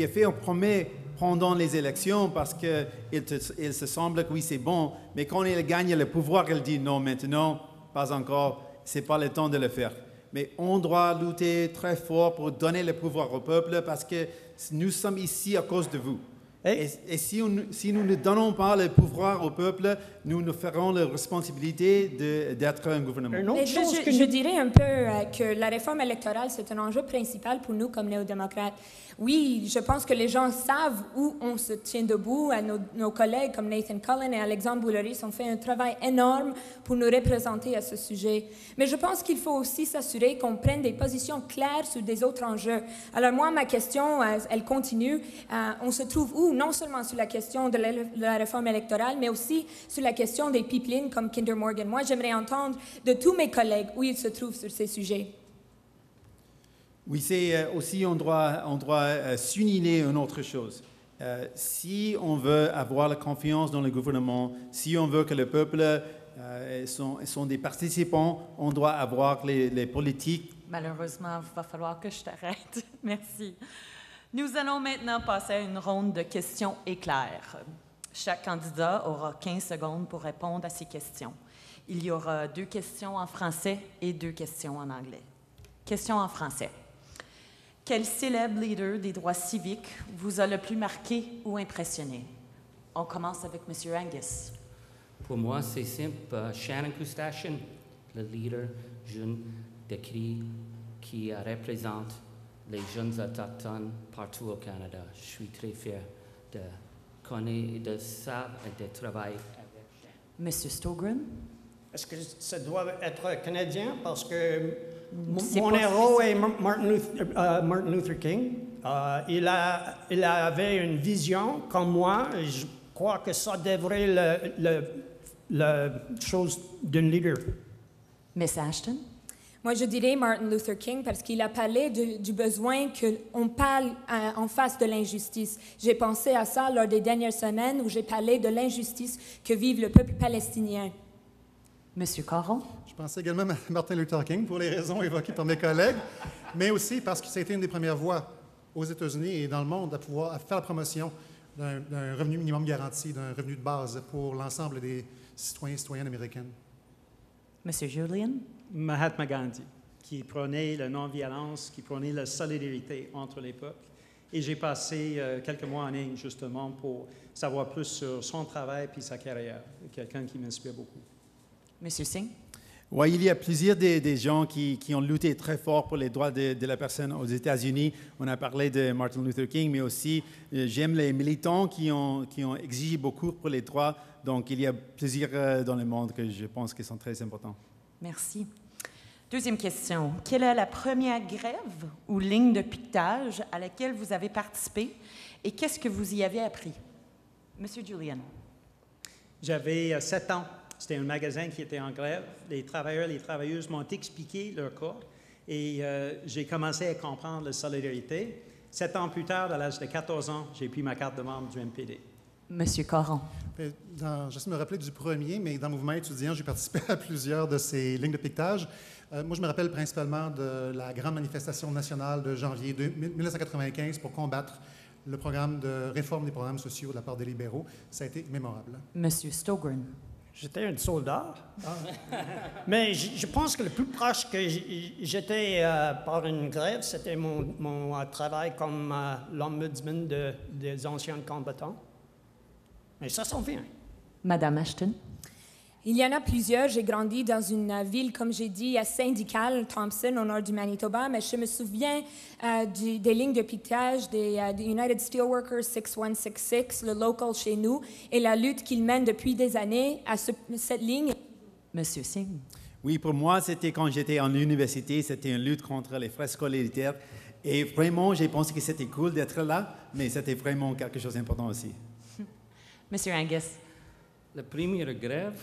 fait un promet pendant les élections parce qu'il se semble que oui, c'est bon, mais quand il gagne le pouvoir, il dit non, maintenant, pas encore, ce n'est pas le temps de le faire. Mais on doit lutter très fort pour donner le pouvoir au peuple parce que nous sommes ici à cause de vous. Et si nous ne donnons pas le pouvoir au peuple, nous nous ferons la responsabilité d'être un gouvernement. Et je dirais un peu que la réforme électorale, c'est un enjeu principal pour nous comme néo-démocrates. Oui, je pense que les gens savent où on se tient debout. Nos collègues comme Nathan Cullen et Alexandre Bouleris ont fait un travail énorme pour nous représenter à ce sujet. Mais je pense qu'il faut aussi s'assurer qu'on prenne des positions claires sur des autres enjeux. Alors moi, ma question, elle continue. On se trouve où? Non seulement sur la question de la réforme électorale, mais aussi sur la question des pipelines comme Kinder Morgan. Moi, j'aimerais entendre de tous mes collègues où ils se trouvent sur ces sujets. Oui, c'est aussi, on doit souligner une autre chose. Si on veut avoir la confiance dans le gouvernement, si on veut que le peuple sont des participants, on doit avoir les politiques. Malheureusement, il va falloir que je t'arrête. Merci. Nous allons maintenant passer à une ronde de questions éclairs. Chaque candidat aura 15 secondes pour répondre à ces questions. Il y aura 2 questions en français et 2 questions en anglais. Question en français. Quel célèbre leader des droits civiques vous a le plus marqué ou impressionné? On commence avec M. Angus. Pour moi, c'est simple. Shannon Coustachian, le leader jeune de CRI qui représente les jeunes autochtones partout au Canada. Je suis très fier de connaître de ça et de travailler avec Shannon. M. Stogren. Est-ce que ça doit être canadien? Parce que mon héros est Martin Luther King. Il avait une vision comme moi. Et je crois que ça devrait la chose d'un leader. Miss Ashton. Moi, je dirais Martin Luther King parce qu'il a parlé du besoin qu'on parle en face de l'injustice. J'ai pensé à ça lors des dernières semaines où j'ai parlé de l'injustice que vive le peuple palestinien. Monsieur Caron. Je pensais également à Martin Luther King pour les raisons évoquées par mes collègues, mais aussi parce que ça a été une des premières voix aux États-Unis et dans le monde à faire la promotion d'un revenu minimum garanti, d'un revenu de base pour l'ensemble des citoyens et citoyennes américaines. Monsieur Julian. Mahatma Gandhi, qui prônait la non-violence, qui prônait la solidarité entre les peuples. Et j'ai passé quelques mois en Inde, justement, pour savoir plus sur son travail et sa carrière. Quelqu'un qui m'inspire beaucoup. Monsieur Singh. Oui, il y a plusieurs des gens qui ont lutté très fort pour les droits de la personne aux États-Unis. On a parlé de Martin Luther King, mais aussi j'aime les militants qui ont exigé beaucoup pour les droits. Donc, il y a plusieurs dans le monde que je pense qui sont très importants. Merci. Deuxième question. Quelle est la première grève ou ligne de piquetage à laquelle vous avez participé et qu'est-ce que vous y avez appris? Monsieur Julian. J'avais 7 ans. C'était un magasin qui était en grève. Les travailleurs et les travailleuses m'ont expliqué leur cas et j'ai commencé à comprendre la solidarité. 7 ans plus tard, à l'âge de 14 ans, j'ai pris ma carte de membre du MPD. Monsieur Caron. J'essaie de me rappeler du premier, mais dans le mouvement étudiant, j'ai participé à plusieurs de ces lignes de piquetage. Moi, je me rappelle principalement de la grande manifestation nationale de janvier 1995 pour combattre le programme de réforme des programmes sociaux de la part des libéraux. Ça a été mémorable. Monsieur Stogren. J'étais un soldat. Mais je pense que le plus proche que j'étais par une grève, c'était mon travail comme l'ombudsman des anciens combattants. Mais ça s'en vient. Madame Ashton. Il y en a plusieurs. J'ai grandi dans une ville, comme j'ai dit, syndicale, Thompson, au nord du Manitoba, mais je me souviens des lignes de piquetage des United Steelworkers 6166, le local chez nous, et la lutte qu'ils mènent depuis des années à cette ligne. Monsieur Singh. Oui, pour moi, c'était quand j'étais en université, c'était une lutte contre les frais scolaires. Et vraiment, j'ai pensé que c'était cool d'être là, mais c'était vraiment quelque chose d'important aussi. Monsieur Angus. La première grève,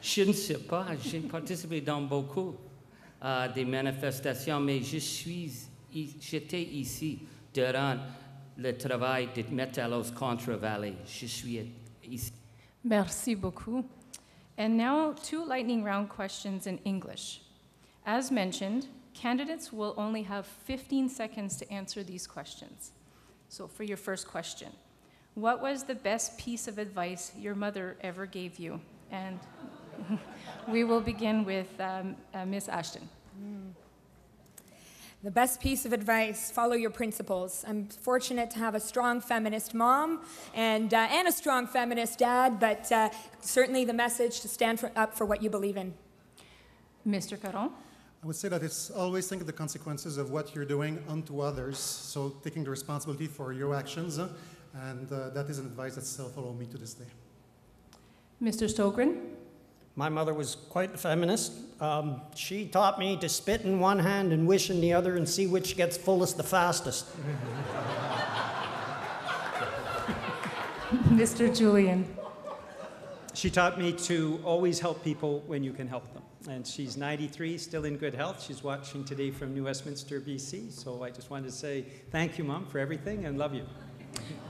je ne sais pas, j'ai participé dans beaucoup des manifestations, mais j'étais ici durant le travail de Métallos contre Valley. Je suis ici. Merci beaucoup. And now 2 lightning round questions in English. As mentioned, Candidates will only have 15 seconds to answer these questions. So for your first question, what was the best piece of advice your mother ever gave you? And we will begin with Ms. Ashton. The best piece of advice, follow your principles. I'm fortunate to have a strong feminist mom and a strong feminist dad, but certainly the message to stand up for what you believe in. Mr. Caron? I would say that it's always think of the consequences of what you're doing unto others, so taking the responsibility for your actions, and that is an advice that still follows me to this day. Mr. Stogren? My mother was quite a feminist. She taught me to spit in one hand and wish in the other and see which gets fullest the fastest. Mr. Julian? She taught me to always help people when you can help them. And she's 93, still in good health. She's watching today from New Westminster, BC. So I just wanted to say thank you, Mom, for everything and love you.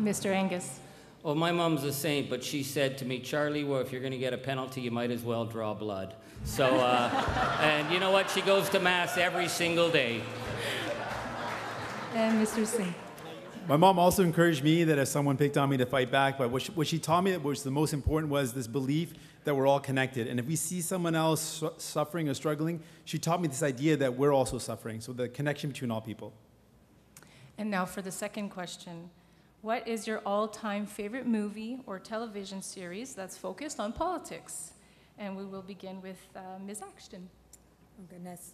Mr. Angus? Well, my mom's a saint, but she said to me, Charlie, well, if you're going to get a penalty, you might as well draw blood. So, and you know what? She goes to Mass every single day. And Mr. Singh? My mom also encouraged me that if someone picked on me to fight back, but what she taught me that was the most important was this belief that we're all connected. And if we see someone else suffering or struggling, she taught me this idea that we're also suffering, so the connection between all people. And now for the second question. What is your all-time favorite movie or television series that's focused on politics? And we will begin with Ms. Axton. Oh, goodness.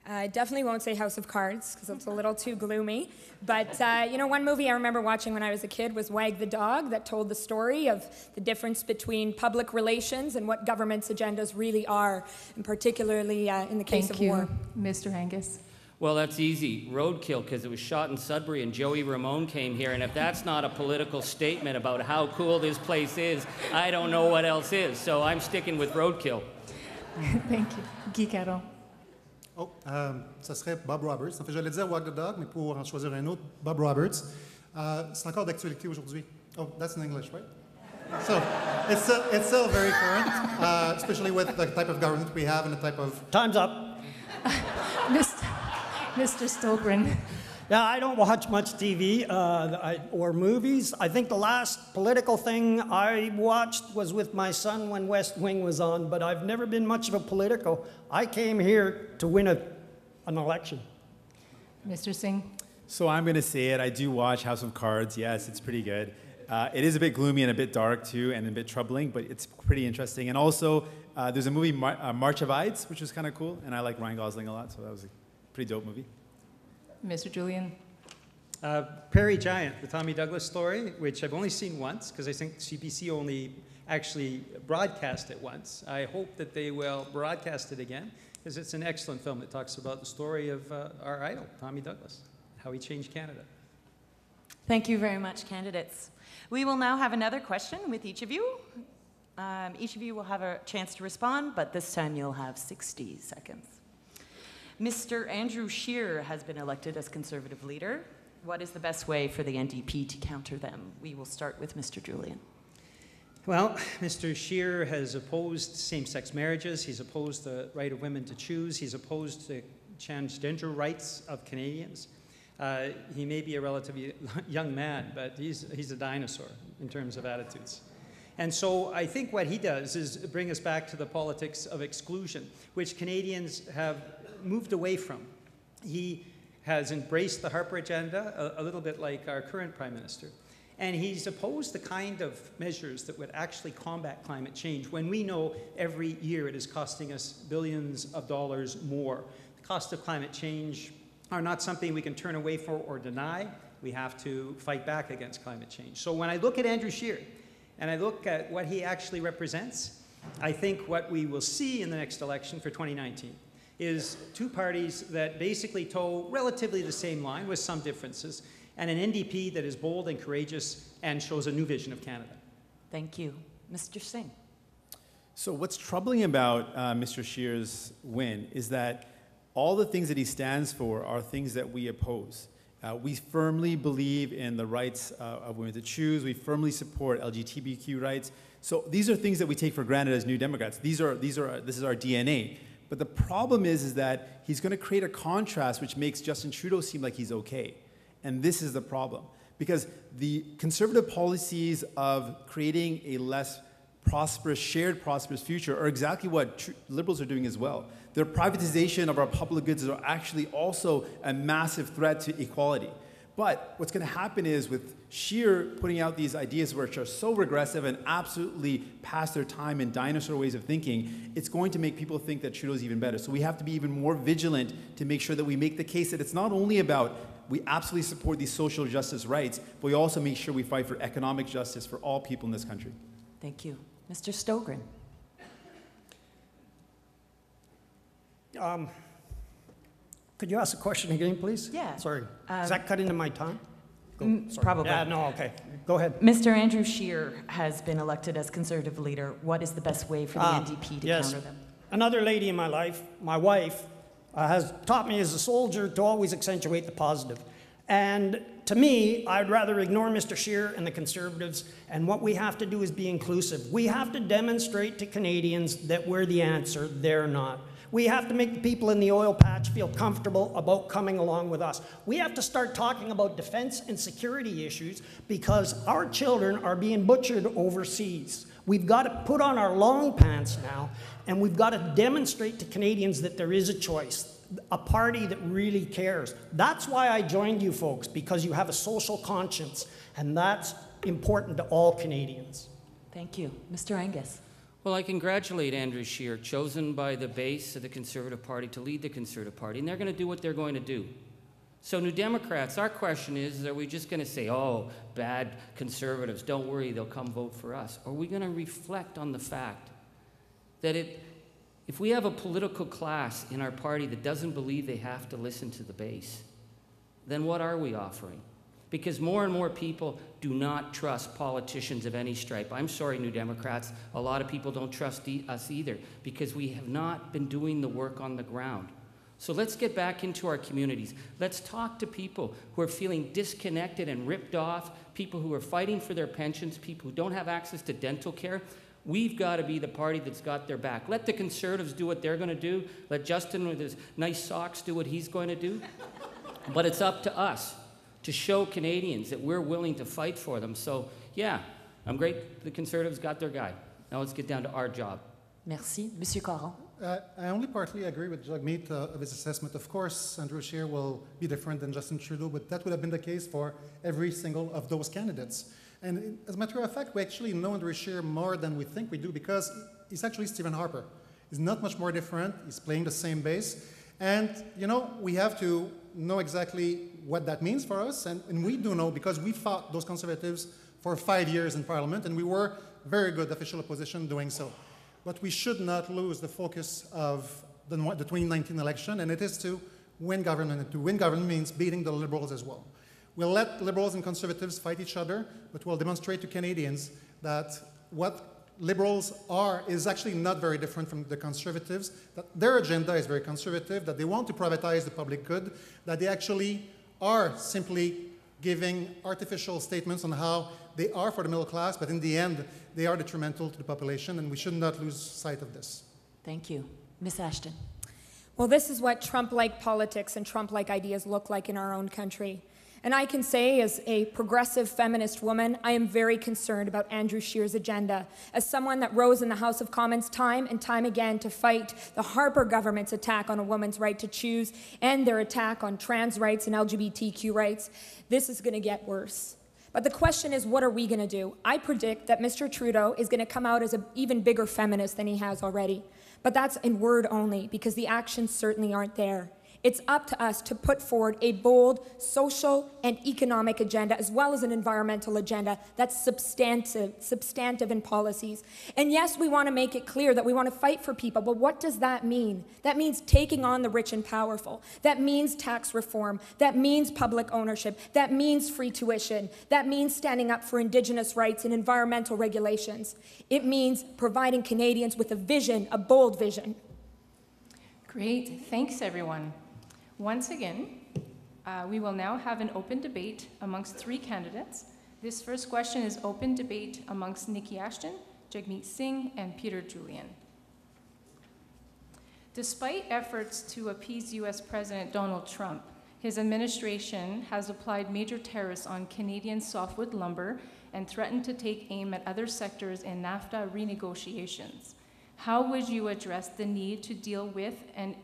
I definitely won't say House of Cards, because it's a little too gloomy. But, you know, one movie I remember watching when I was a kid was Wag the Dog, that told the story of the difference between public relations and what government's agendas really are, and particularly in the case of war. Mr. Angus. Well, that's easy. Roadkill, because it was shot in Sudbury and Joey Ramone came here. And if that's not a political statement about how cool this place is, I don't know what else is. So I'm sticking with Roadkill. Thank you. Guy Caron. Oh, ça serait Bob Roberts. En fait, j'allais dire Walk the Dog, mais pour en choisir un autre, Bob Roberts. C'est encore d'actualité aujourd'hui. Oh, that's in English, right? So it's still very current, especially with the type of government we have and the type of... Time's up. Mr. Stogren. Yeah, I don't watch much TV or movies. I think the last political thing I watched was with my son when West Wing was on, but I've never been much of a political. I came here to win an election. Mr. Singh. So I'm going to say it. I do watch House of Cards. Yes, it's pretty good. It is a bit gloomy and a bit dark, too, and a bit troubling, but it's pretty interesting. And also, there's a movie, March of Ides, which was kind of cool, and I like Ryan Gosling a lot, so that was a pretty dope movie. Mr. Julian. Prairie Giant, the Tommy Douglas story, which I've only seen once, because I think CBC only actually broadcast it once. I hope that they will broadcast it again, because it's an excellent film that talks about the story of our idol, Tommy Douglas, how he changed Canada. Thank you very much, candidates. We will now have another question with each of you. Each of you will have a chance to respond, but this time you'll have 60 seconds. Mr. Andrew Scheer has been elected as Conservative leader. What is the best way for the NDP to counter them? We will start with Mr. Julian. Well, Mr. Scheer has opposed same-sex marriages. He's opposed the right of women to choose. He's opposed the transgender rights of Canadians. He may be a relatively young man, but he's a dinosaur in terms of attitudes. And so I think what he does is bring us back to the politics of exclusion, which Canadians have moved away from. He has embraced the Harper agenda, a little bit like our current Prime Minister. And he's opposed the kind of measures that would actually combat climate change when we know every year it is costing us billions of dollars more. The cost of climate change are not something we can turn away from or deny. We have to fight back against climate change. So when I look at Andrew Scheer and I look at what he actually represents, I think what we will see in the next election for 2019 is two parties that basically toe relatively the same line with some differences, and an NDP that is bold and courageous and shows a new vision of Canada. Thank you. Mr. Singh. So what's troubling about Mr. Scheer's win is that all the things that he stands for are things that we oppose. We firmly believe in the rights of women to choose. We firmly support LGBTQ rights. So these are things that we take for granted as New Democrats. This is our DNA. But the problem is that he's going to create a contrast which makes Justin Trudeau seem like he's okay. And this is the problem. Because the conservative policies of creating a less prosperous, shared prosperous future are exactly what liberals are doing as well. Their privatization of our public goods are actually also a massive threat to equality. But what's going to happen is with Scheer putting out these ideas which are so regressive and absolutely past their time and dinosaur ways of thinking, it's going to make people think that Trudeau's even better. So we have to be even more vigilant to make sure that we make the case that it's not only about we absolutely support these social justice rights, but we also make sure we fight for economic justice for all people in this country. Thank you. Mr. Stogren. Could you ask a question again, please? Yeah. Sorry. Does that cut into my time? Sorry. Probably. Yeah, no, okay. Go ahead. Mr. Andrew Scheer has been elected as Conservative leader. What is the best way for the NDP to yes. counter them? Another lady in my life, my wife, has taught me as a soldier to always accentuate the positive. And to me, I'd rather ignore Mr. Scheer and the Conservatives, and what we have to do is be inclusive. We have to demonstrate to Canadians that we're the answer, they're not. We have to make the people in the oil patch feel comfortable about coming along with us. We have to start talking about defense and security issues because our children are being butchered overseas. We've got to put on our long pants now, and we've got to demonstrate to Canadians that there is a choice, a party that really cares. That's why I joined you folks, because you have a social conscience, and that's important to all Canadians. Thank you. Mr. Angus. Well, I congratulate Andrew Scheer, chosen by the base of the Conservative Party to lead the Conservative Party, and they're going to do what they're going to do. So, New Democrats, our question is, are we just going to say, oh, bad Conservatives, don't worry, they'll come vote for us? Or are we going to reflect on the fact that if we have a political class in our party that doesn't believe they have to listen to the base, then what are we offering? Because more and more people do not trust politicians of any stripe. I'm sorry, New Democrats, a lot of people don't trust us either because we have not been doing the work on the ground. So let's get back into our communities. Let's talk to people who are feeling disconnected and ripped off, people who are fighting for their pensions, people who don't have access to dental care. We've got to be the party that's got their back. Let the Conservatives do what they're going to do. Let Justin with his nice socks do what he's going to do. But it's up to us to show Canadians that we're willing to fight for them. So, yeah, I'm great the Conservatives got their guy. Now let's get down to our job. Merci. Monsieur Caron. I only partly agree with Jagmeet of his assessment. Of course, Andrew Scheer will be different than Justin Trudeau, but that would have been the case for every single of those candidates. And as a matter of fact, we actually know Andrew Scheer more than we think we do because he's actually Stephen Harper. He's not much more different. He's playing the same bass. And, you know, we have to know exactly what that means for us. And we do know because we fought those Conservatives for 5 years in Parliament, and we were very good official opposition doing so. But we should not lose the focus of the 2019 election, and it is to win government. And to win government means beating the Liberals as well. We'll let Liberals and Conservatives fight each other, but we'll demonstrate to Canadians that what Liberals are is actually not very different from the Conservatives, that their agenda is very conservative, that they want to privatize the public good, that they actually are simply giving artificial statements on how they are for the middle class, but in the end, they are detrimental to the population, and we should not lose sight of this. Thank you. Ms. Ashton. Well, this is what Trump-like politics and Trump-like ideas look like in our own country. And I can say, as a progressive feminist woman, I am very concerned about Andrew Scheer's agenda. As someone that rose in the House of Commons time and time again to fight the Harper government's attack on a woman's right to choose and their attack on trans rights and LGBTQ rights, this is going to get worse. But the question is, what are we going to do? I predict that Mr. Trudeau is going to come out as an even bigger feminist than he has already. But that's in word only, because the actions certainly aren't there. It's up to us to put forward a bold social and economic agenda, as well as an environmental agenda that's substantive in policies. And yes, we want to make it clear that we want to fight for people, but what does that mean? That means taking on the rich and powerful. That means tax reform. That means public ownership. That means free tuition. That means standing up for Indigenous rights and environmental regulations. It means providing Canadians with a vision, a bold vision. Great. Thanks, everyone. Once again, we will now have an open debate amongst 3 candidates. This first question is open debate amongst Nikki Ashton, Jagmeet Singh, and Peter Julian. Despite efforts to appease US President Donald Trump, his administration has applied major tariffs on Canadian softwood lumber and threatened to take aim at other sectors in NAFTA renegotiations. How would you address the need to deal with an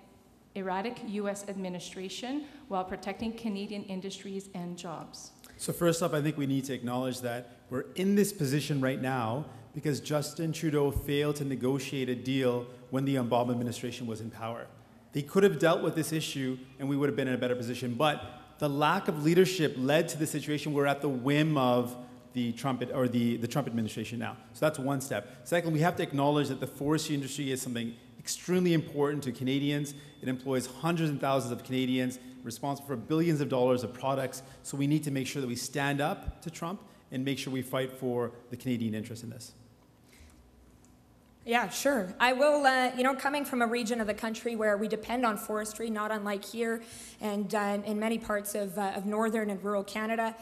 erratic US administration while protecting Canadian industries and jobs? So first off, I think we need to acknowledge that we're in this position right now because Justin Trudeau failed to negotiate a deal when the Obama administration was in power. They could have dealt with this issue and we would have been in a better position, but the lack of leadership led to the situation we're at the whim of the Trump administration now. So that's one step. Second, we have to acknowledge that the forestry industry is something extremely important to Canadians. It employs hundreds and thousands of Canadians, responsible for billions of dollars of products. So we need to make sure that we stand up to Trump and make sure we fight for the Canadian interest in this. Yeah, sure. I will, coming from a region of the country where we depend on forestry, not unlike here and in many parts of northern and rural Canada,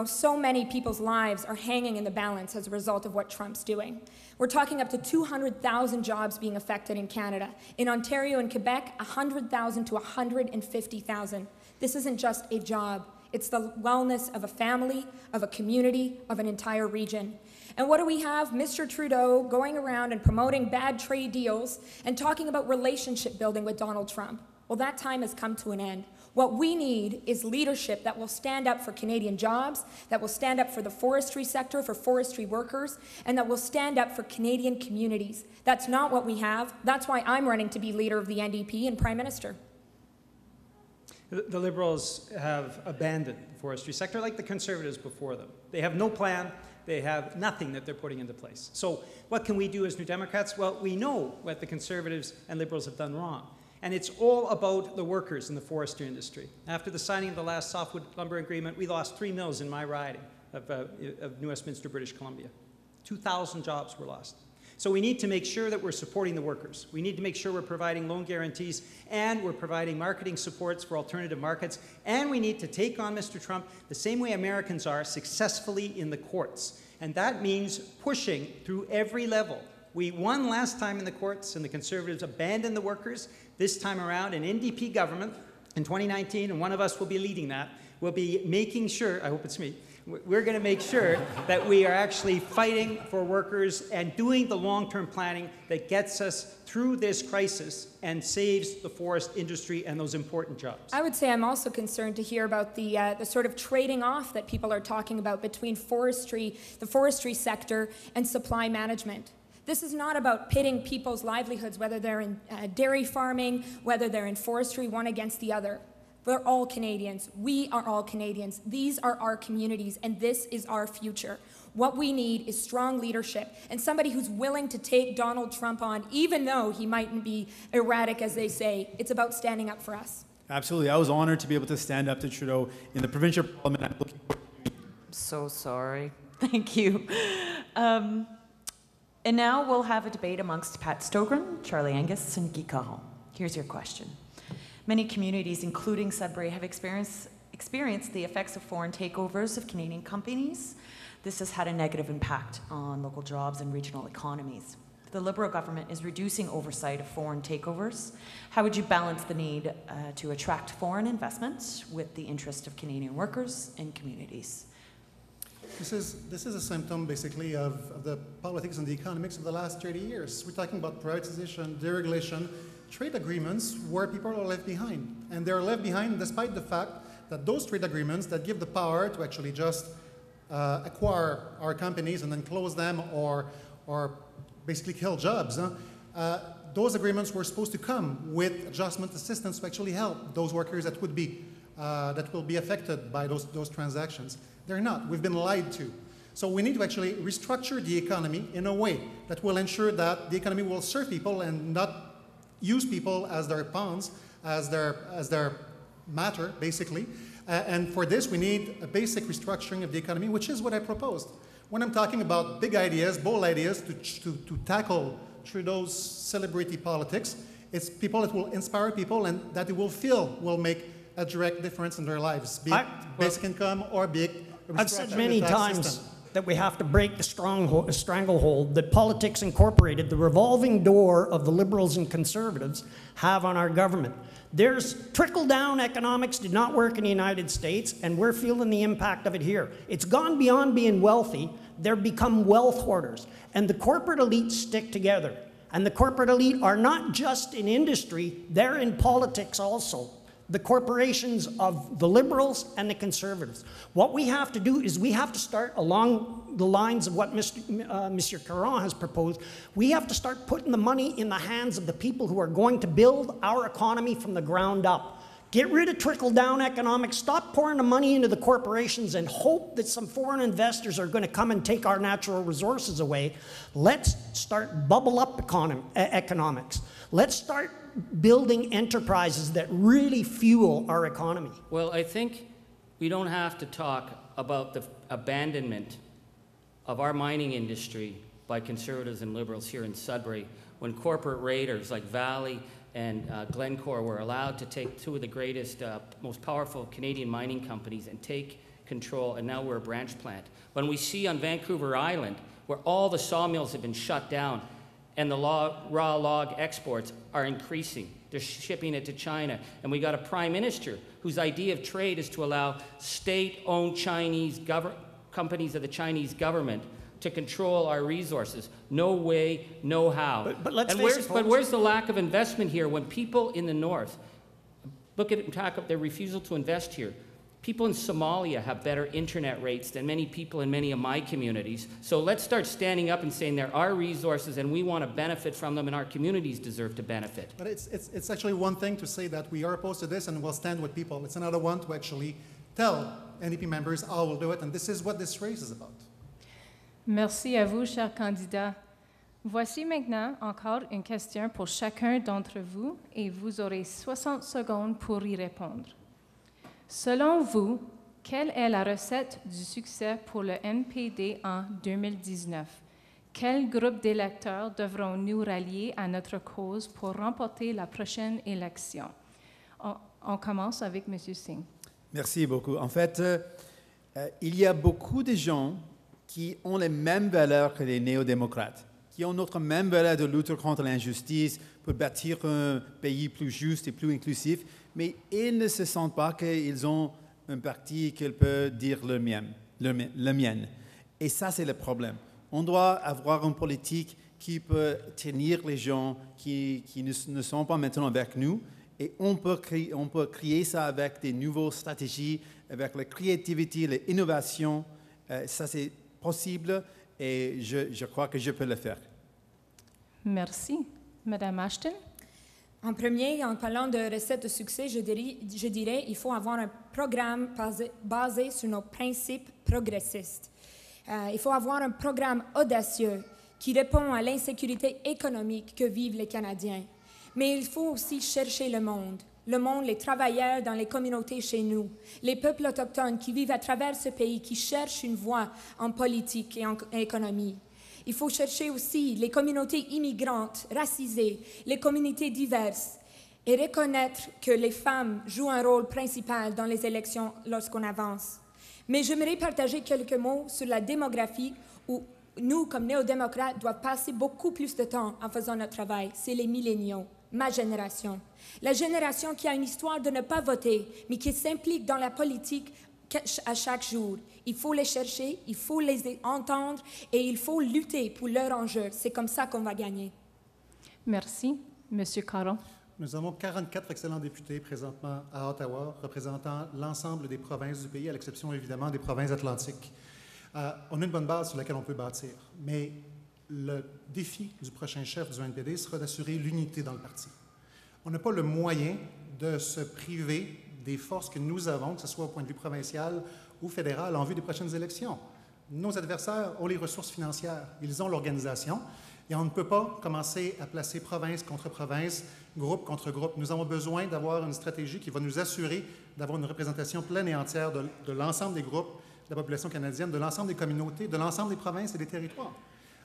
so many people's lives are hanging in the balance as a result of what Trump's doing. We're talking up to 200,000 jobs being affected in Canada. In Ontario and Quebec, 100,000 to 150,000. This isn't just a job. It's the wellness of a family, of a community, of an entire region. And what do we have? Mr. Trudeau going around and promoting bad trade deals and talking about relationship building with Donald Trump. Well, that time has come to an end. What we need is leadership that will stand up for Canadian jobs, that will stand up for the forestry sector, for forestry workers, and that will stand up for Canadian communities. That's not what we have. That's why I'm running to be leader of the NDP and Prime Minister. The Liberals have abandoned the forestry sector like the Conservatives before them. They have no plan. They have nothing that they're putting into place. So what can we do as New Democrats? Well, we know what the Conservatives and Liberals have done wrong. And it's all about the workers in the forestry industry. After the signing of the last softwood lumber agreement, we lost 3 mills in my riding of New Westminster, British Columbia. 2,000 jobs were lost. So we need to make sure that we're supporting the workers. We need to make sure we're providing loan guarantees and we're providing marketing supports for alternative markets. And we need to take on Mr. Trump the same way Americans are successfully in the courts. And that means pushing through every level. We won last time in the courts and the Conservatives abandoned the workers. This time around, an NDP government in 2019, and one of us will be leading that, will be making sure, I hope it's me, we're going to make sure that we are actually fighting for workers and doing the long-term planning that gets us through this crisis and saves the forest industry and those important jobs. I would say I'm also concerned to hear about the sort of trading off that people are talking about between forestry, the forestry sector, and supply management. This is not about pitting people's livelihoods, whether they're in dairy farming, whether they're in forestry, one against the other. We're all Canadians. We are all Canadians. These are our communities, and this is our future. What we need is strong leadership and somebody who's willing to take Donald Trump on, even though he mightn't be erratic, as they say. It's about standing up for us. Absolutely. I was honored to be able to stand up to Trudeau in the provincial parliament. I'm looking forward to it. So sorry. Thank you. And now we'll have a debate amongst Pat Stogren, Charlie Angus, and Guy Caron. Here's your question. Many communities, including Sudbury, have experienced the effects of foreign takeovers of Canadian companies. This has had a negative impact on local jobs and regional economies. The Liberal government is reducing oversight of foreign takeovers. How would you balance the need to attract foreign investment with the interest of Canadian workers and communities? This is a symptom, basically, of the politics and the economics of the last 30 years. We're talking about privatization, deregulation, trade agreements where people are left behind. And they're left behind despite the fact that those trade agreements that give the power to actually just acquire our companies and then close them or basically kill jobs, those agreements were supposed to come with adjustment assistance to actually help those workers that will be affected by those transactions. They're not. We've been lied to. So we need to actually restructure the economy in a way that will ensure that the economy will serve people and not use people as their pawns, as their matter, basically. And for this, we need a basic restructuring of the economy, which is what I proposed. When I'm talking about big ideas, bold ideas to tackle Trudeau's celebrity politics, it's people that will inspire people and that they will feel will make a direct difference in their lives, be it basic income or be it I've said many times that we have to break the stranglehold that Politics Incorporated, the revolving door of the Liberals and Conservatives, have on our government. There's trickle-down economics did not work in the United States, and we're feeling the impact of it here. It's gone beyond being wealthy. They've become wealth hoarders. And the corporate elites stick together. And the corporate elite are not just in industry, they're in politics also. The corporations of the Liberals and the Conservatives. What we have to do is we have to start along the lines of what Monsieur Caron has proposed. We have to start putting the money in the hands of the people who are going to build our economy from the ground up. Get rid of trickle-down economics. Stop pouring the money into the corporations and hope that some foreign investors are going to come and take our natural resources away. Let's start bubble-up economics. Let's start building enterprises that really fuel our economy. Well, I think we don't have to talk about the abandonment of our mining industry by Conservatives and Liberals here in Sudbury when corporate raiders like Valley and Glencore were allowed to take two of the greatest, most powerful Canadian mining companies and take control, and now we're a branch plant. When we see on Vancouver Island, where all the sawmills have been shut down and the raw log exports are increasing, they're shipping it to China, and we got a prime minister whose idea of trade is to allow state-owned Chinese companies of the Chinese government to control our resources. No way, no how. But let's and face it, but where's the lack of investment here when people in the north look at it and talk up their refusal to invest here? People in Somalia have better internet rates than many people in many of my communities. So let's start standing up and saying there are resources and we want to benefit from them and our communities deserve to benefit. But it's actually one thing to say that we are opposed to this and we'll stand with people. It's another one to actually tell NDP members how we'll do it, and this is what this race is about. Merci à vous, chers candidats. Voici maintenant encore une question pour chacun d'entre vous et vous aurez 60 secondes pour y répondre. Selon vous, quelle est la recette du succès pour le NPD en 2019? Quel groupe d'électeurs devrons-nous rallier à notre cause pour remporter la prochaine élection? On commence avec M. Singh. Merci beaucoup. En fait, il y a beaucoup de gens qui ont les mêmes valeurs que les néo-démocrates, qui ont notre même valeur de lutte contre l'injustice pour bâtir un pays plus juste et plus inclusif, mais ils ne se sentent pas qu'ils ont un parti qu'ils peuvent dire le mien. Et ça, c'est le problème. On doit avoir une politique qui peut tenir les gens qui ne sont pas maintenant avec nous, et on peut créer ça avec des nouvelles stratégies, avec la créativité, l'innovation. Ça, c'est possible et je crois que je peux le faire. Merci. Madame Ashton? En premier, en parlant de recettes de succès, je dirais qu'il faut avoir un programme basé sur nos principes progressistes. Il faut avoir un programme audacieux qui répond à l'insécurité économique que vivent les Canadiens. Mais il faut aussi chercher le monde, les travailleurs dans les communautés chez nous, les peuples autochtones qui vivent à travers ce pays, qui cherchent une voie en politique et en économie. Il faut chercher aussi les communautés immigrantes, racisées, les communautés diverses, et reconnaître que les femmes jouent un rôle principal dans les élections lorsqu'on avance. Mais j'aimerais partager quelques mots sur la démographie où nous, comme néo-démocrates, doivent passer beaucoup plus de temps en faisant notre travail. C'est les milléniaux, ma génération. La génération qui a une histoire de ne pas voter, mais qui s'implique dans la politique à chaque jour. Il faut les chercher, il faut les entendre et il faut lutter pour leurs enjeux. C'est comme ça qu'on va gagner. Merci. Monsieur Caron. Nous avons 44 excellents députés présentement à Ottawa, représentant l'ensemble des provinces du pays, à l'exception évidemment des provinces atlantiques. On a une bonne base sur laquelle on peut bâtir, mais le défi du prochain chef du NPD sera d'assurer l'unité dans le parti. On n'a pas le moyen de se priver des forces que nous avons, que ce soit au point de vue provincial ou fédéral, en vue des prochaines élections. Nos adversaires ont les ressources financières, ils ont l'organisation, et on ne peut pas commencer à placer province contre province, groupe contre groupe. Nous avons besoin d'avoir une stratégie qui va nous assurer d'avoir une représentation pleine et entière de l'ensemble des groupes de la population canadienne, de l'ensemble des communautés, de l'ensemble des provinces et des territoires.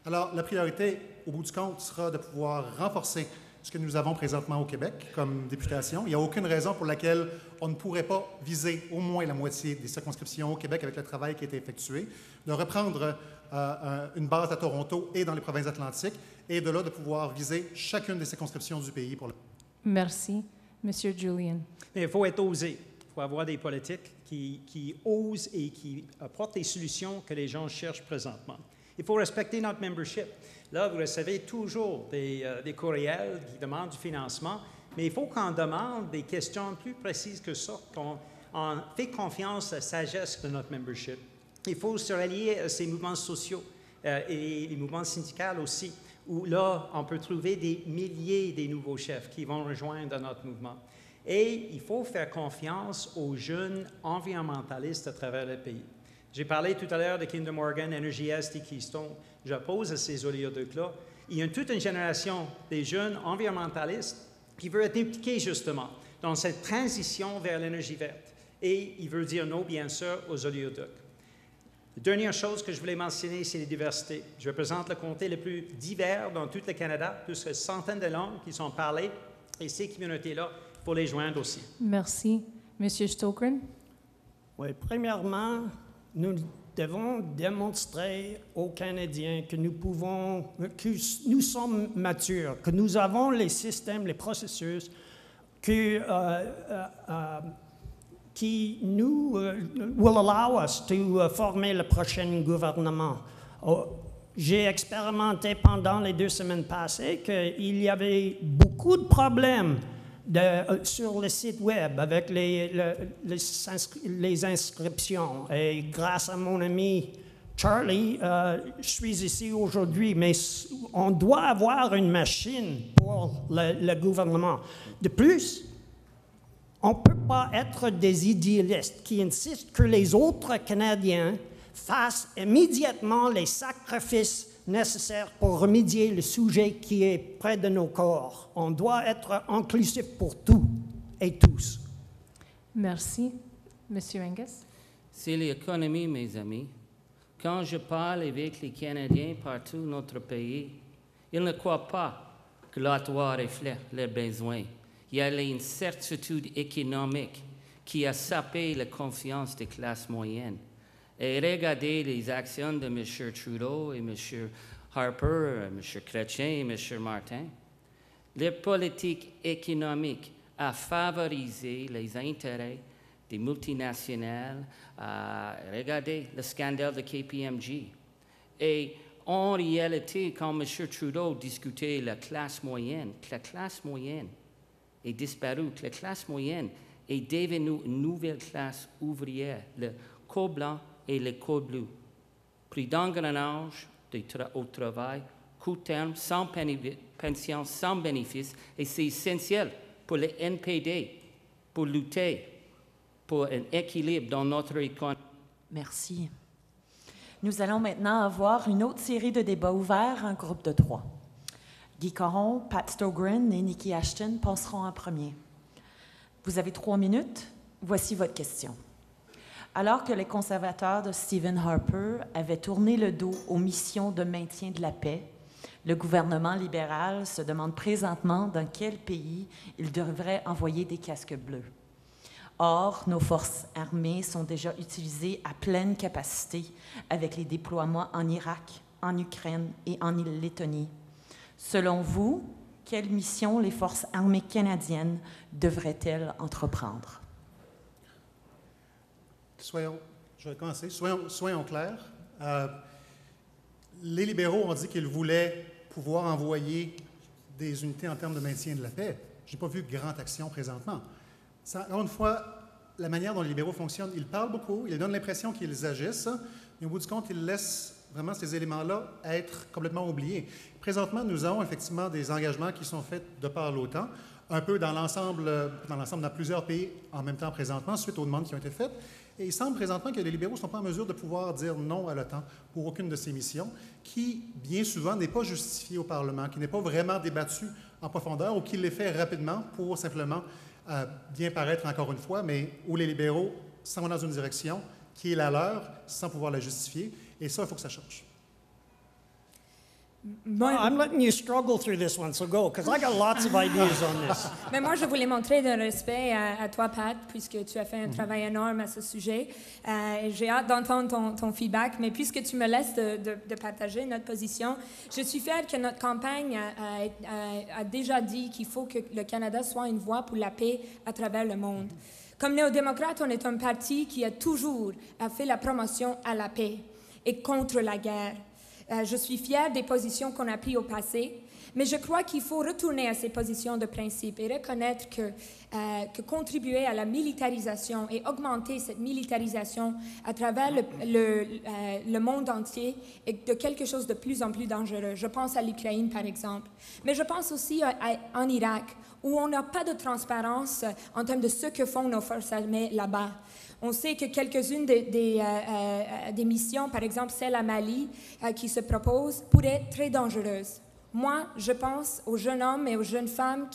Alors, la priorité, au bout du compte, sera de pouvoir renforcer ce que nous avons présentement au Québec comme députation. Il n'y a aucune raison pour laquelle on ne pourrait pas viser au moins la moitié des circonscriptions au Québec avec le travail qui a été effectué, de reprendre une base à Toronto et dans les provinces atlantiques, et de là de pouvoir viser chacune des circonscriptions du pays pour le... Merci. Monsieur Julian. Mais il faut être osé. Il faut avoir des politiques qui osent et qui apportent des solutions que les gens cherchent présentement. Il faut respecter notre membership. Là, vous recevez toujours des courriels qui demandent du financement, mais il faut qu'on demande des questions plus précises que ça, qu'on fait confiance à la sagesse de notre membership. Il faut se rallier à ces mouvements sociaux et les mouvements syndicaux aussi, où là, on peut trouver des milliers de nouveaux chefs qui vont rejoindre notre mouvement. Et il faut faire confiance aux jeunes environnementalistes à travers le pays. J'ai parlé tout à l'heure de Kinder Morgan, Energy Est et Keystone. J'oppose à ces oléoducs-là. Il y a toute une génération des jeunes environnementalistes qui veulent être impliqués justement dans cette transition vers l'énergie verte. Et ils veulent dire non, bien sûr, aux oléoducs. La dernière chose que je voulais mentionner, c'est la diversité. Je représente le comté le plus divers dans tout le Canada, plus de centaines de langues qui sont parlées, et ces communautés-là, il faut les joindre aussi. Merci. Monsieur Stockren. Oui, premièrement, nous devons démontrer aux Canadiens que nous sommes matures, que nous avons les systèmes, les processus qui nous will allow us to former le prochain gouvernement. J'ai expérimenté pendant les 2 semaines passées qu'il y avait beaucoup de problèmes sur le site web avec les inscriptions. Et grâce à mon ami Charlie, je suis ici aujourd'hui, mais on doit avoir une machine pour le gouvernement. De plus, on ne peut pas être des idéalistes qui insistent que les autres Canadiens fassent immédiatement les sacrifices nécessaires pour remédier le sujet qui est près de nos corps. On doit être inclusif pour tout et tous. Merci. Monsieur Angus. C'est l'économie, mes amis. Quand je parle avec les Canadiens partout dans notre pays, ils ne croient pas que l'Ottawa reflète leurs besoins. Il y a une incertitude économique qui a sapé la confiance des classes moyennes. Et regardez les actions de M. Trudeau et M. Harper, M. Chrétien et M. Martin. Leur politique économique a favorisé les intérêts des multinationales. Regardez le scandale de KPMG. Et en réalité, quand M. Trudeau discutait la classe moyenne est disparue. La classe moyenne est devenue une nouvelle classe ouvrière, le col blanc et le col bleu. Prix d'engrenage au travail, court terme, sans pension, sans bénéfice, et c'est essentiel pour le NPD, pour lutter pour un équilibre dans notre économie. Merci. Nous allons maintenant avoir une autre série de débats ouverts en groupe de 3. Guy Caron, Pat Stogren et Nikki Ashton passeront en premier. Vous avez 3 minutes. Voici votre question. Alors que les conservateurs de Stephen Harper avaient tourné le dos aux missions de maintien de la paix, le gouvernement libéral se demande présentement dans quel pays il devrait envoyer des casques bleus. Or, nos forces armées sont déjà utilisées à pleine capacité avec les déploiements en Irak, en Ukraine et en Lettonie. Selon vous, quelle mission les forces armées canadiennes devraient-elles entreprendre? Je vais commencer. Soyons clairs. Les libéraux ont dit qu'ils voulaient pouvoir envoyer des unités en termes de maintien de la paix. Je n'ai pas vu de grande action présentement. Encore une fois, la manière dont les libéraux fonctionnent, ils parlent beaucoup, ils donnent l'impression qu'ils agissent, mais au bout du compte, ils laissent vraiment ces éléments-là être complètement oubliés. Présentement, nous avons effectivement des engagements qui sont faits de par l'OTAN, un peu dans l'ensemble, dans plusieurs pays en même temps présentement, suite aux demandes qui ont été faites. Et il semble présentement que les libéraux ne sont pas en mesure de pouvoir dire non à l'OTAN pour aucune de ces missions, qui, bien souvent, n'est pas justifiée au Parlement, qui n'est pas vraiment débattue en profondeur ou qui l'est fait rapidement pour simplement bien paraître encore une fois, mais où les libéraux s'en vont dans une direction qui est la leur sans pouvoir la justifier. Et ça, il faut que ça change. I'm letting you struggle through this one, so go, because I got lots of ideas on this. Mais moi, je voulais montrer de respect à toi, Pat, puisque tu as fait un travail énorme à ce sujet. J'ai hâte d'entendre ton feedback, mais puisque tu me laisses de partager notre position, je suis fière que notre campagne a déjà dit qu'il faut que le Canada soit une voix pour la paix à travers le monde. Comme néo-démocrate, on est un parti qui a toujours fait la promotion à la paix et contre la guerre. Je suis fière des positions qu'on a prises au passé, mais je crois qu'il faut retourner à ces positions de principe et reconnaître que contribuer à la militarisation et augmenter cette militarisation à travers le monde entier est de quelque chose de plus en plus dangereux. Je pense à l'Ukraine, par exemple, mais je pense aussi en Irak, où on n'a pas de transparence en termes de ce que font nos forces armées là-bas. On sait que quelques-unes des missions, par exemple celle à Mali, qui se proposent, pourraient être très dangereuses. Moi, je pense aux jeunes hommes et aux jeunes femmes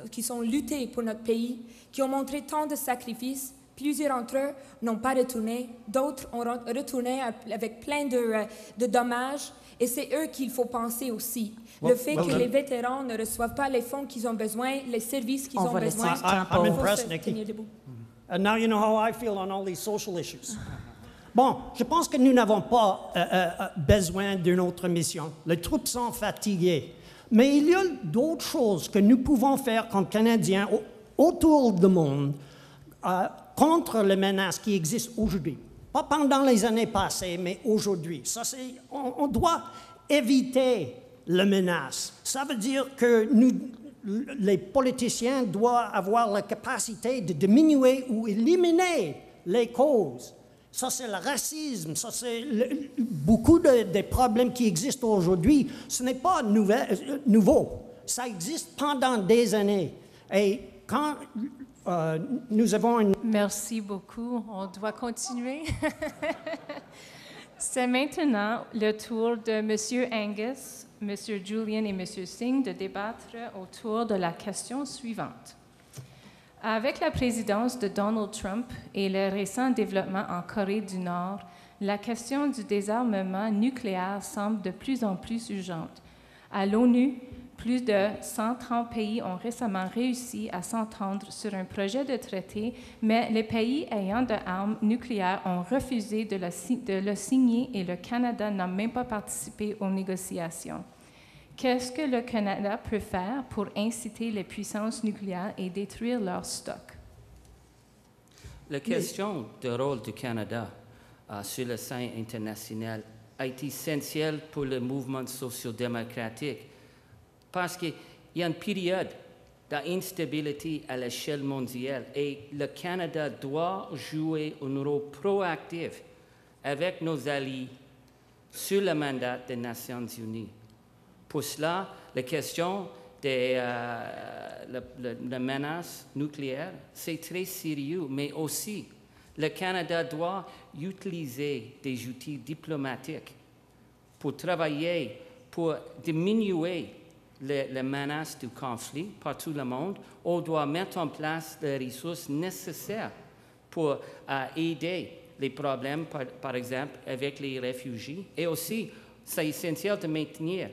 qui sont luttés pour notre pays, qui ont montré tant de sacrifices. Plusieurs d'entre eux n'ont pas retourné, d'autres ont retourné avec plein de dommages, et c'est eux qu'il faut penser aussi. Le fait que les vétérans ne reçoivent pas les fonds qu'ils ont besoin, les services qu'ils ont besoin, I'm impressed, Nikki. And now you know how I feel on all these social issues. Bon, je pense que nous n'avons pas besoin d'une autre mission. Les troupes sont fatiguées. Mais il y a d'autres choses que nous pouvons faire comme Canadiens autour du monde contre les menaces qui existent aujourd'hui. Pas pendant les années passées, mais aujourd'hui. On doit éviter les menaces. Ça veut dire que les politiciens doivent avoir la capacité de diminuer ou éliminer les causes. Ça, c'est le racisme, ça, c'est beaucoup des problèmes qui existent aujourd'hui. Ce n'est pas nouveau. Ça existe pendant des années. Et quand nous avons une... Merci beaucoup. On doit continuer. C'est maintenant le tour de M. Angus, M. Julian et M. Singh de débattre autour de la question suivante. Avec la présidence de Donald Trump et les récents développements en Corée du Nord, la question du désarmement nucléaire semble de plus en plus urgente. À l'ONU, plus de 130 pays ont récemment réussi à s'entendre sur un projet de traité, mais les pays ayant de armes nucléaires ont refusé de le signer et le Canada n'a même pas participé aux négociations. Qu'est-ce que le Canada peut faire pour inciter les puissances nucléaires et détruire leurs stocks? La question du rôle du Canada sur la scène internationale est essentielle pour le mouvement socio-démocratique parce qu'il y a une période d'instabilité à l'échelle mondiale et le Canada doit jouer un rôle proactif avec nos alliés sur le mandat des Nations unies. Pour cela, la question de la menace nucléaire, c'est très sérieux, mais aussi le Canada doit utiliser des outils diplomatiques pour travailler, pour diminuer les menaces du conflit partout dans le monde. On doit mettre en place les ressources nécessaires pour aider les problèmes, par exemple, avec les réfugiés. Et aussi, c'est essentiel de maintenir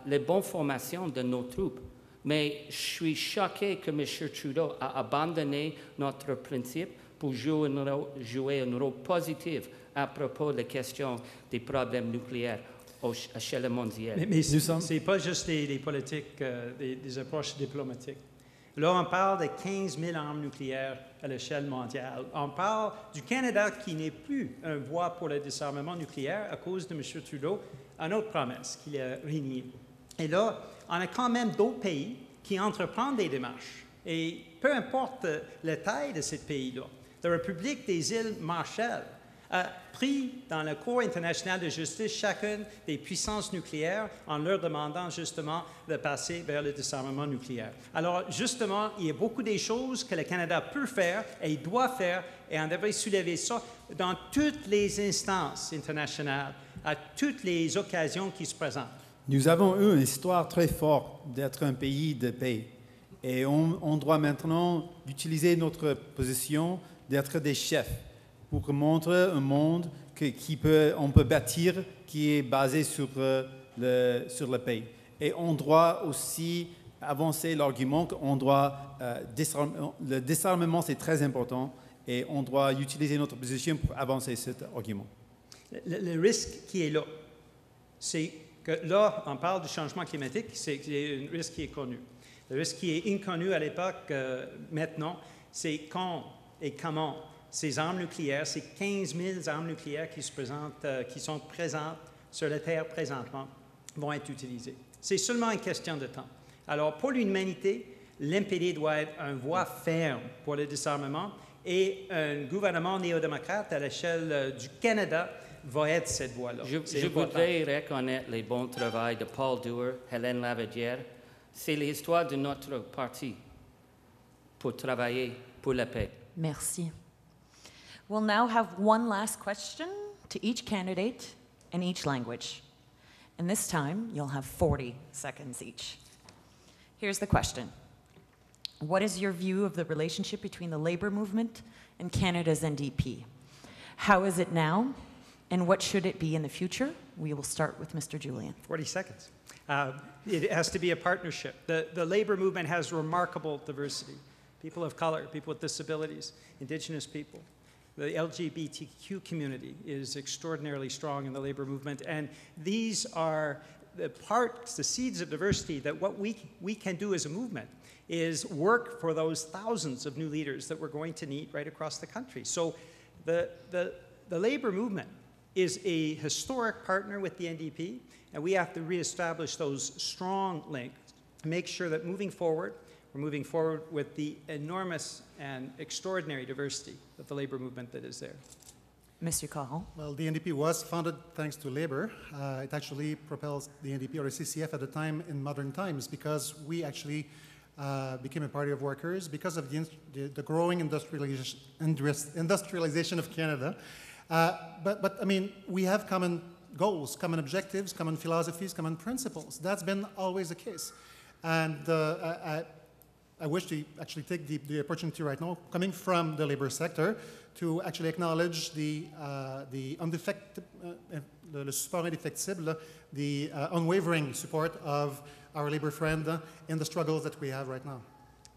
les bonnes formations de nos troupes. Mais je suis choqué que M. Trudeau a abandonné notre principe pour jouer un rôle positif à propos de la question des problèmes nucléaires à l'échelle mondiale. Mais ce n'est pas juste les politiques, des approches diplomatiques. Là, on parle de 15 000 armes nucléaires à l'échelle mondiale. On parle du Canada qui n'est plus un voie pour le désarmement nucléaire à cause de M. Trudeau, une autre promesse qu'il a réunie. Et là, on a quand même d'autres pays qui entreprennent des démarches. Et peu importe la taille de ce pays-là, la République des îles Marshall a pris dans la Cour internationale de justice chacune des puissances nucléaires en leur demandant justement de passer vers le désarmement nucléaire. Alors justement, il y a beaucoup de choses que le Canada peut faire et il doit faire et on devrait soulever ça dans toutes les instances internationales, à toutes les occasions qui se présentent. Nous avons eu une histoire très forte d'être un pays de paix et on doit maintenant utiliser notre position d'être des chefs pour montrer au monde on peut bâtir qui est basé sur le pays. Et on doit aussi avancer l'argument qu'on doit le désarmement, c'est très important et on doit utiliser notre position pour avancer cet argument. Le risque qui est là, c'est que là, on parle du changement climatique, c'est un risque qui est connu. Le risque qui est inconnu à l'époque, maintenant, c'est quand et comment ces armes nucléaires, ces 15 000 armes nucléaires qui sont présentes sur la Terre présentement, vont être utilisées. C'est seulement une question de temps. Alors, pour l'humanité, l'NPD doit être une voie ferme pour le désarmement et un gouvernement néo-démocrate à l'échelle du Canada va être cette voie-là. Je voudrais reconnaître le bon travail de Paul Dewar, Hélène Lavadière. C'est l'histoire de notre parti pour travailler pour la paix. Merci. We'll now have one last question to each candidate in each language. And this time, you'll have 40 seconds each. Here's the question. What is your view of the relationship between the labor movement and Canada's NDP? How is it now, and what should it be in the future? We will start with Mr. Julian. 40 seconds. It has to be a partnership. The labor movement has remarkable diversity. People of color, people with disabilities, Indigenous people. The LGBTQ community is extraordinarily strong in the labor movement, and these are the parts, the seeds of diversity that what we can do as a movement is work for those thousands of new leaders that we're going to need right across the country. So the labor movement is a historic partner with the NDP, and we have to reestablish those strong links to make sure that moving forward, we're moving forward with the enormous and extraordinary diversity of the labor movement that is there. Mr. Caron. Well, the NDP was founded thanks to labor. It actually propels the NDP or the CCF at the time in modern times because we actually became a party of workers because of the growing industrialization of Canada. But I mean, we have common goals, common objectives, common philosophies, common principles. That's been always the case. And I wish to actually take the opportunity right now, coming from the labor sector, to actually acknowledge the le support indéfectible, the unwavering support of our labor friend in the struggles that we have right now.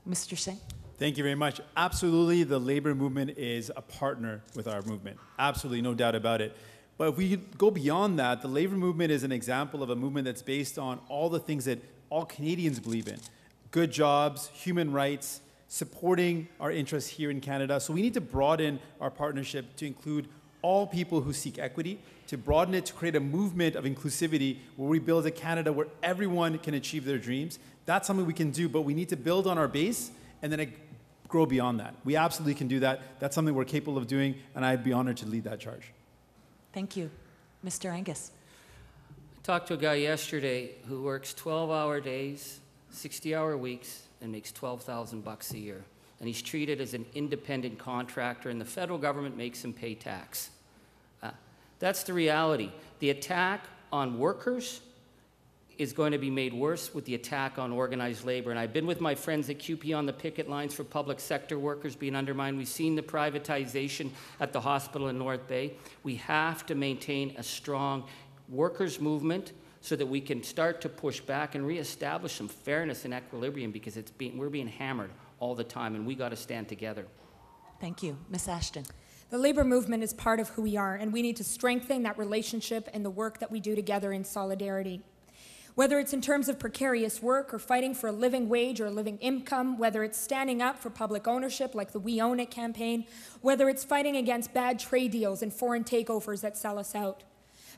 Mr. Singh. Thank you very much. Absolutely, the labor movement is a partner with our movement. Absolutely, no doubt about it. But if we go beyond that, the labor movement is an example of a movement that's based on all the things that all Canadians believe in. Good jobs, human rights, supporting our interests here in Canada. So we need to broaden our partnership to include all people who seek equity, to broaden it to create a movement of inclusivity where we build a Canada where everyone can achieve their dreams. That's something we can do, but we need to build on our base and then grow beyond that. We absolutely can do that. That's something we're capable of doing, and I'd be honored to lead that charge. Thank you. Mr. Angus. I talked to a guy yesterday who works 12-hour days, 60-hour weeks, and makes $12,000 a year. And he's treated as an independent contractor, and the federal government makes him pay tax. That's the reality. The attack on workers is going to be made worse with the attack on organized labor. And I've been with my friends at CUPE on the picket lines for public sector workers being undermined. We've seen the privatization at the hospital in North Bay. We have to maintain a strong workers' movement so that we can start to push back and reestablish some fairness and equilibrium because we're being hammered all the time, and we got to stand together. Thank you. Ms. Ashton. The labor movement is part of who we are, and we need to strengthen that relationship and the work that we do together in solidarity. Whether it's in terms of precarious work or fighting for a living wage or a living income, whether it's standing up for public ownership like the We Own It campaign, whether it's fighting against bad trade deals and foreign takeovers that sell us out.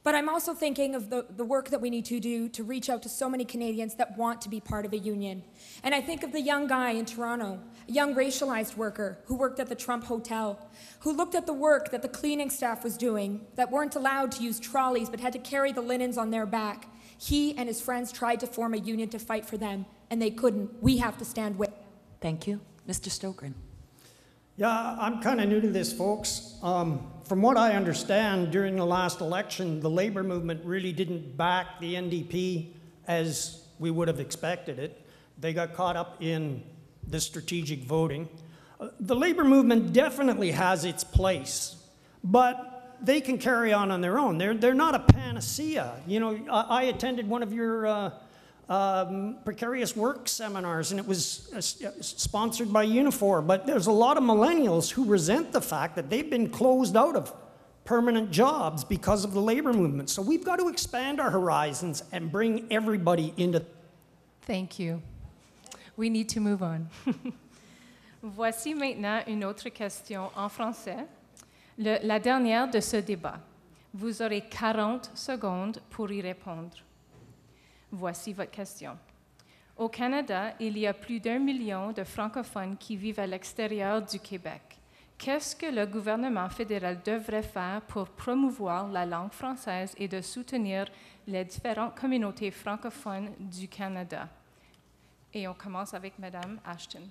But I'm also thinking of the work that we need to do to reach out to so many Canadians that want to be part of a union. And I think of the young guy in Toronto, a young racialized worker who worked at the Trump Hotel, who looked at the work that the cleaning staff was doing, that weren't allowed to use trolleys but had to carry the linens on their back. He and his friends tried to form a union to fight for them, and they couldn't. We have to stand with them. Thank you. Mr. Stokren. Yeah, I'm kind of new to this, folks. From what I understand, during the last election, the labor movement really didn't back the NDP as we would have expected it. They got caught up in the strategic voting. The labor movement definitely has its place, but they can carry on their own. They're not a panacea. You know, I attended one of your precarious work seminars, and it was sponsored by Unifor, but there's a lot of millennials who resent the fact that they've been closed out of permanent jobs because of the labor movement. So we've got to expand our horizons and bring everybody into... Thank you. We need to move on. Voici maintenant une autre question en français, la dernière de ce débat. Vous aurez 40 secondes pour y répondre. Voici votre question. Au Canada, il y a plus d'1 million de francophones qui vivent à l'extérieur du Québec. Qu'est-ce que le gouvernement fédéral devrait faire pour promouvoir la langue française et de soutenir les différentes communautés francophones du Canada? Et on commence avec Madame Ashton.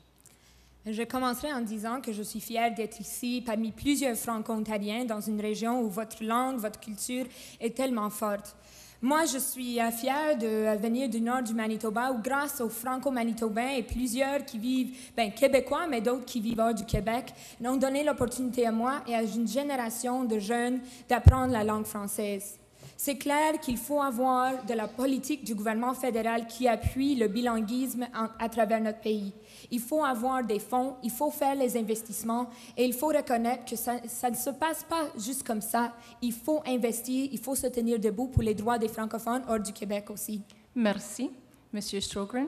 Je commencerai en disant que je suis fière d'être ici parmi plusieurs franco-ontariens dans une région où votre langue, votre culture est tellement forte. Moi, je suis fière de venir du nord du Manitoba où, grâce aux franco-manitobains et plusieurs qui vivent, québécois, mais d'autres qui vivent hors du Québec, ont donné l'opportunité à moi et à une génération de jeunes d'apprendre la langue française. C'est clair qu'il faut avoir de la politique du gouvernement fédéral qui appuie le bilinguisme à travers notre pays. Il faut avoir des fonds, il faut faire les investissements et il faut reconnaître que ça ne se passe pas juste comme ça. Il faut investir, il faut se tenir debout pour les droits des francophones hors du Québec aussi. Merci. Monsieur Strogren.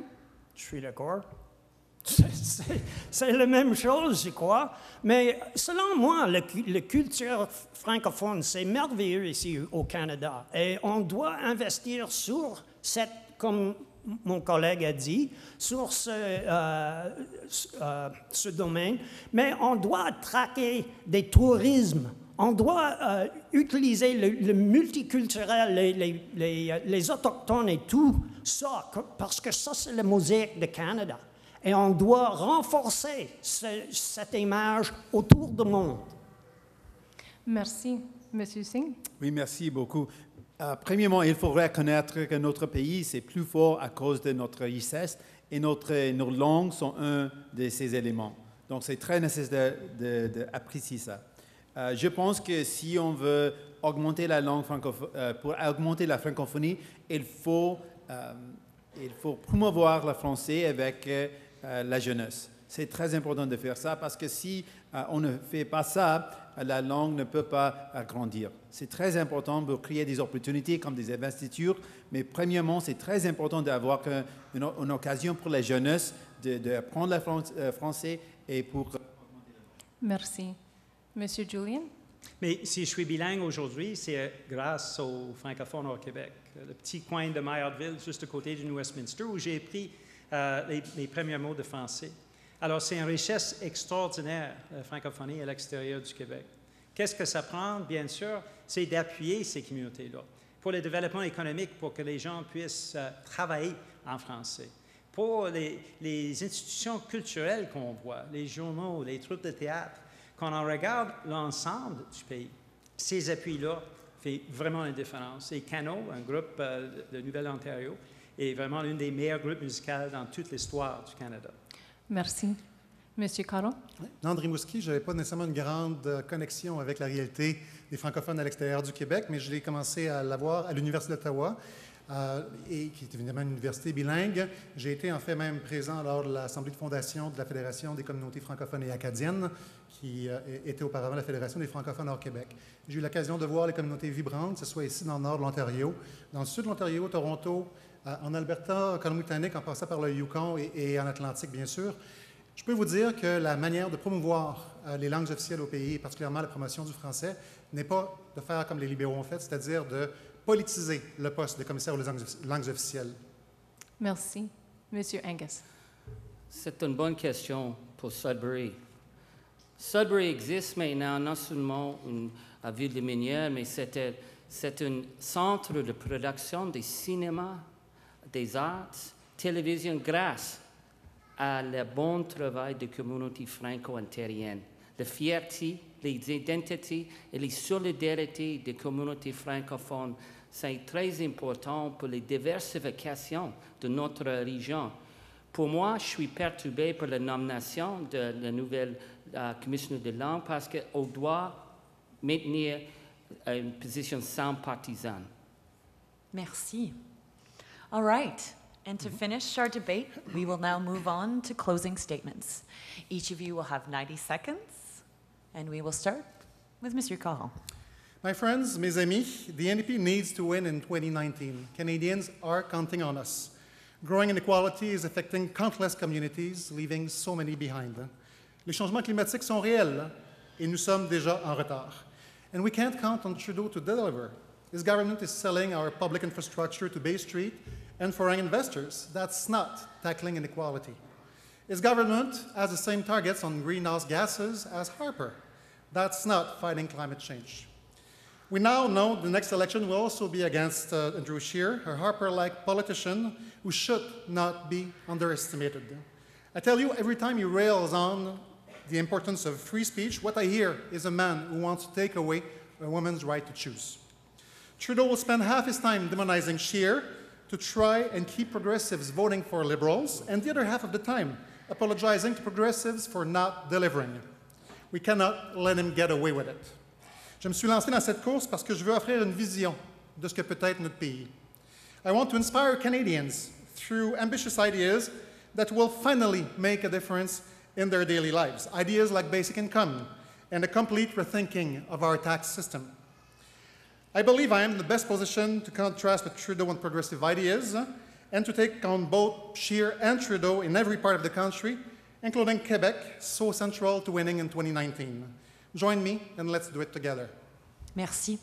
Je suis d'accord. C'est la même chose, je crois. Mais selon moi, la culture francophone, c'est merveilleux ici au Canada. Et on doit investir sur cette, comme mon collègue a dit, sur ce domaine. Mais on doit traquer des tourismes. On doit utiliser le multiculturel, les autochtones et tout ça, parce que ça, c'est la mosaïque du Canada. Et on doit renforcer cette image autour du monde. Merci. Monsieur Singh. Oui, merci beaucoup. Premièrement, il faut reconnaître que notre pays, c'est plus fort à cause de notre richesse et nos langues sont un de ces éléments. Donc, c'est très nécessaire d'apprécier ça. Je pense que si on veut augmenter la langue pour augmenter la francophonie, il faut promouvoir le français avec la jeunesse. C'est très important de faire ça parce que si on ne fait pas ça, la langue ne peut pas grandir. C'est très important pour créer des opportunités comme des investitures, mais premièrement, c'est très important d'avoir une occasion pour la jeunesse d'apprendre le français et pour... Merci. Monsieur Julian. Mais si je suis bilingue aujourd'hui, c'est grâce aux francophones au Québec. Le petit coin de Maillardville, juste à côté du New Westminster, où j'ai appris les premiers mots de français. Alors, c'est une richesse extraordinaire, la francophonie à l'extérieur du Québec. Qu'est-ce que ça prend? Bien sûr, c'est d'appuyer ces communautés-là pour le développement économique, pour que les gens puissent travailler en français. Pour les institutions culturelles qu'on voit, les journaux, les troupes de théâtre, quand on regarde l'ensemble du pays, ces appuis-là font vraiment une différence. Et Cano, un groupe de Nouvelle-Ontario, est vraiment l'un des meilleurs groupes musicaux dans toute l'histoire du Canada. Merci. Monsieur Caron. Dans Rimouski, je n'avais pas nécessairement une grande connexion avec la réalité des francophones à l'extérieur du Québec, mais je l'ai commencé à l'avoir à l'Université d'Ottawa, et qui est évidemment une université bilingue. J'ai été en fait même présent lors de l'Assemblée de fondation de la Fédération des communautés francophones et acadiennes, qui était auparavant la Fédération des francophones hors Québec. J'ai eu l'occasion de voir les communautés vibrantes, que ce soit ici dans le nord de l'Ontario, dans le sud de l'Ontario, Toronto, en Alberta, en Colombie-Britannique, en passant par le Yukon et en Atlantique, bien sûr. Je peux vous dire que la manière de promouvoir les langues officielles au pays, et particulièrement la promotion du français, n'est pas de faire comme les libéraux ont fait, c'est-à-dire de politiser le poste de commissaire aux langues officielles. Merci. Monsieur Angus. C'est une bonne question pour Sudbury. Sudbury existe maintenant non seulement une ville de minière, mais c'est un centre de production des cinémas, des arts, télévision, grâce à le bon travail des communautés franco-ontariennes. La fierté, les identités et les solidarités des communautés francophones, c'est très important pour la diversification de notre région. Pour moi, je suis perturbé par la nomination de la nouvelle commissaire de langue parce qu'on doit maintenir une position sans partisane. Merci. All right. And to finish our debate, we will now move on to closing statements. Each of you will have 90 seconds, and we will start with Mr. Caron. My friends, mes amis, the NDP needs to win in 2019. Canadians are counting on us. Growing inequality is affecting countless communities, leaving so many behind. Les changements climatiques sont réels, et nous sommes déjà en retard. And we can't count on Trudeau to deliver. His government is selling our public infrastructure to Bay Street and foreign investors. That's not tackling inequality. His government has the same targets on greenhouse gases as Harper. That's not fighting climate change. We now know the next election will also be against Andrew Scheer, a Harper-like politician who should not be underestimated. I tell you, every time he rails on the importance of free speech, what I hear is a man who wants to take away a woman's right to choose. Trudeau will spend half his time demonizing Scheer to try and keep progressives voting for Liberals, and the other half of the time apologizing to progressives for not delivering. We cannot let him get away with it. Je me suis lancé dans cette course parce que je veux offrir une vision de ce que peut être notre pays. I want to inspire Canadians through ambitious ideas that will finally make a difference in their daily lives. Ideas like basic income and a complete rethinking of our tax system. I believe I am in the best position to contrast with Trudeau and progressive ideas and to take on both Scheer and Trudeau in every part of the country, including Quebec, so central to winning in 2019. Join me and let's do it together. Merci.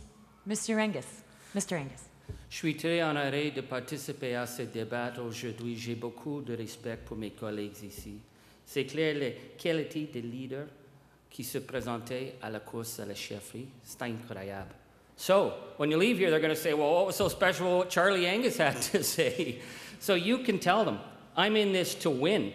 Mr. Angus. Mr. Angus. Je suis très honoré de participer à ce débat aujourd'hui. J'ai beaucoup de respect pour mes collègues ici. C'est clair, la qualité des leaders qui se présentaient à la course à la chefferie, c'est incroyable. So, when you leave here, they're going to say, well, what was so special what Charlie Angus had to say? So you can tell them, I'm in this to win,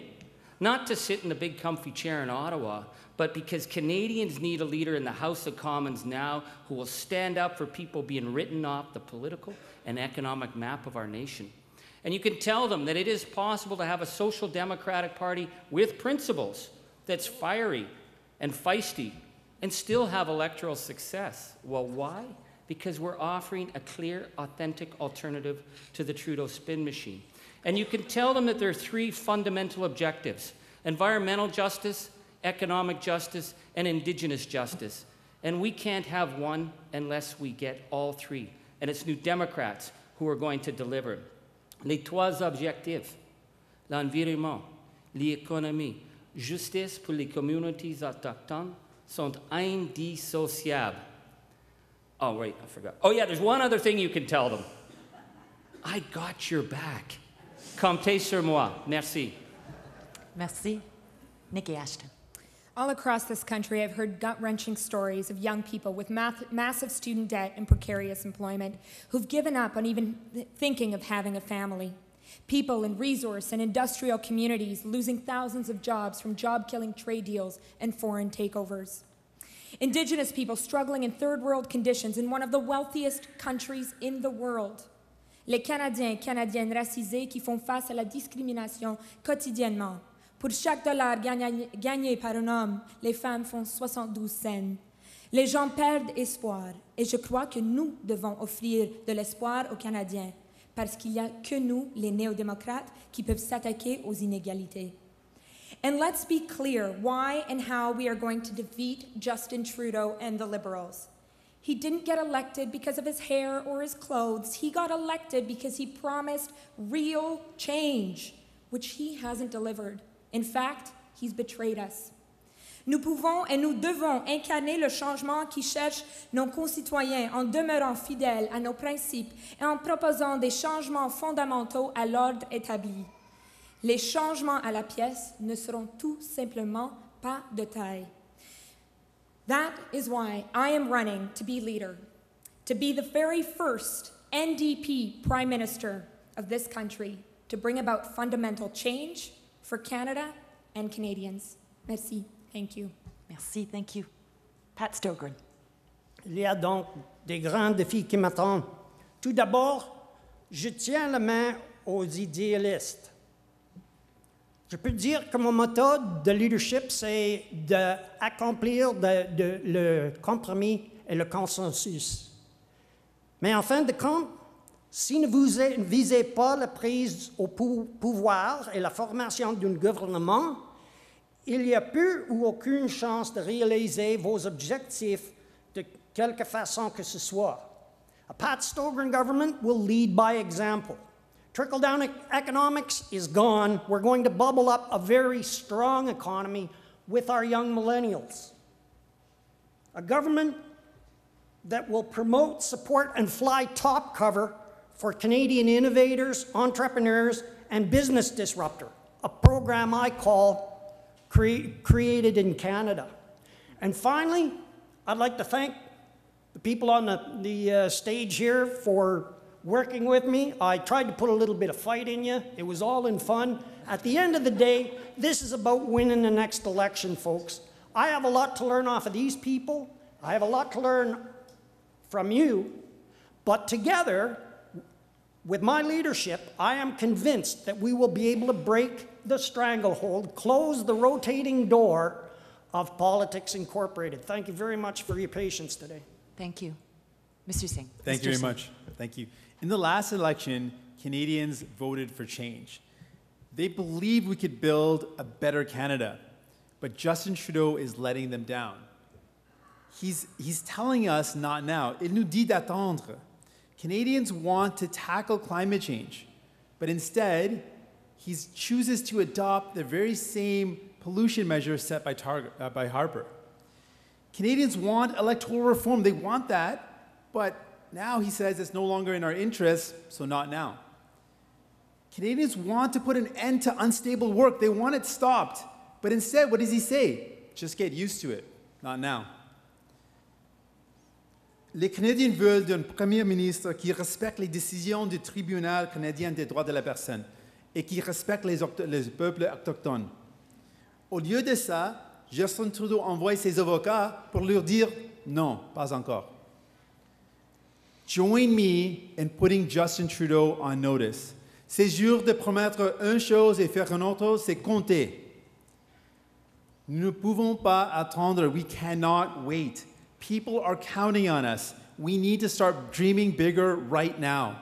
not to sit in a big comfy chair in Ottawa, but because Canadians need a leader in the House of Commons now who will stand up for people being written off the political and economic map of our nation. And you can tell them that it is possible to have a social democratic party with principles that's fiery and feisty and still have electoral success. Well, why? Because we're offering a clear, authentic alternative to the Trudeau spin machine. And you can tell them that there are three fundamental objectives: environmental justice, economic justice, and Indigenous justice. And we can't have one unless we get all three. And it's New Democrats who are going to deliver. Les trois objectifs, l'environnement, l'économie, justice pour les communautés autochtones, sont indissociables. Oh, wait, I forgot. Oh, yeah, there's one other thing you can tell them. I got your back. Comptez sur moi. Merci. Merci. Nikki Ashton. All across this country, I've heard gut-wrenching stories of young people with massive student debt and precarious employment who've given up on even thinking of having a family. People in resource and industrial communities losing thousands of jobs from job-killing trade deals and foreign takeovers. Indigenous people struggling in third-world conditions in one of the wealthiest countries in the world. Les Canadiens et Canadiennes racisés qui font face à la discrimination quotidiennement. Pour chaque dollar gagné par un homme, les femmes font 72 cents. Les gens perdent espoir, et je crois que nous devons offrir de l'espoir aux Canadiens, parce qu'il n'y a que nous, les néo-démocrates, qui peuvent s'attaquer aux inégalités. And let's be clear why and how we are going to defeat Justin Trudeau and the Liberals. He didn't get elected because of his hair or his clothes. He got elected because he promised real change, which he hasn't delivered. In fact, he's betrayed us. Nous pouvons et nous devons incarner le changement qui cherche nos concitoyens en demeurant fidèles à nos principes et en proposant des changements fondamentaux à l'ordre établi. Les changements à la pièce ne seront tout simplement pas de taille. That is why I am running to be leader, to be the very first NDP Prime Minister of this country, to bring about fundamental change for Canada and Canadians. Merci. Thank you. Merci. Thank you. Pat Stogren. Il y a donc des grands défis qui m'attendent. Tout d'abord, je tiens la main aux idéalistes. Je peux dire que mon motto de leadership, c'est d'accomplir le compromis et le consensus. Mais en fin de compte, si ne vous visez pas la prise au pouvoir et la formation d'un gouvernement, il n'y a peu ou aucune chance de réaliser vos objectifs de quelque façon que ce soit. A Pat Stoegren government will lead by example. Trickle-down economics is gone. We're going to bubble up a very strong economy with our young millennials. A government that will promote, support, and fly top cover for Canadian innovators, entrepreneurs, and business disruptor, a program I call Created in Canada. And finally, I'd like to thank the people on the stage here for working with me. I tried to put a little bit of fight in you. It was all in fun. At the end of the day, this is about winning the next election, folks. I have a lot to learn off of these people. I have a lot to learn from you. But together, with my leadership, I am convinced that we will be able to break the stranglehold, close the rotating door of Politics Incorporated. Thank you very much for your patience today. Thank you. Mr. Singh. Thank you very much. Thank you. In the last election, Canadians voted for change. They believed we could build a better Canada, but Justin Trudeau is letting them down. He's telling us not now. Il nous dit d'attendre. Canadians want to tackle climate change, but instead, he chooses to adopt the very same pollution measures set by Harper. Canadians want electoral reform. They want that, but now he says it's no longer in our interest, so not now. Canadians want to put an end to unstable work. They want it stopped. But instead, what does he say? Just get used to it. Not now. Les Canadiens veulent d'un Premier ministre qui respecte les décisions du Tribunal canadien des droits de la personne et qui respecte les peuples autochtones. Au lieu de ça, Justin Trudeau envoie ses avocats pour leur dire non, pas encore. Join me in putting Justin Trudeau on notice. Ces jours de promettre une chose et faire une autre, c'est compter. Nous ne pouvons pas attendre. We cannot wait. People are counting on us. We need to start dreaming bigger right now.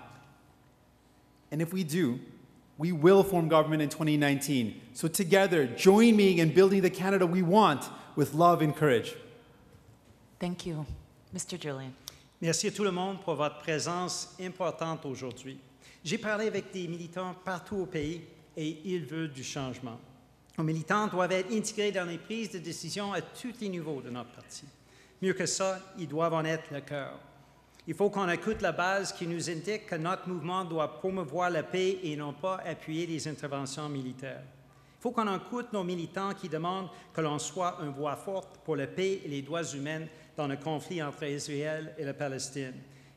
And if we do, we will form government in 2019. So together, join me in building the Canada we want with love and courage. Thank you. Mr. Julian. Merci à tout le monde pour votre présence importante aujourd'hui. J'ai parlé avec des militants partout au pays et ils veulent du changement. Les militants doivent être intégrés dans les prises de décision à tous les niveaux de notre parti. Mieux que ça, ils doivent en être le cœur. Il faut qu'on écoute la base qui nous indique que notre mouvement doit promouvoir la paix et non pas appuyer les interventions militaires. Il faut qu'on écoute nos militants qui demandent que l'on soit une voix forte pour la paix et les droits humains dans le conflit entre Israël et la Palestine.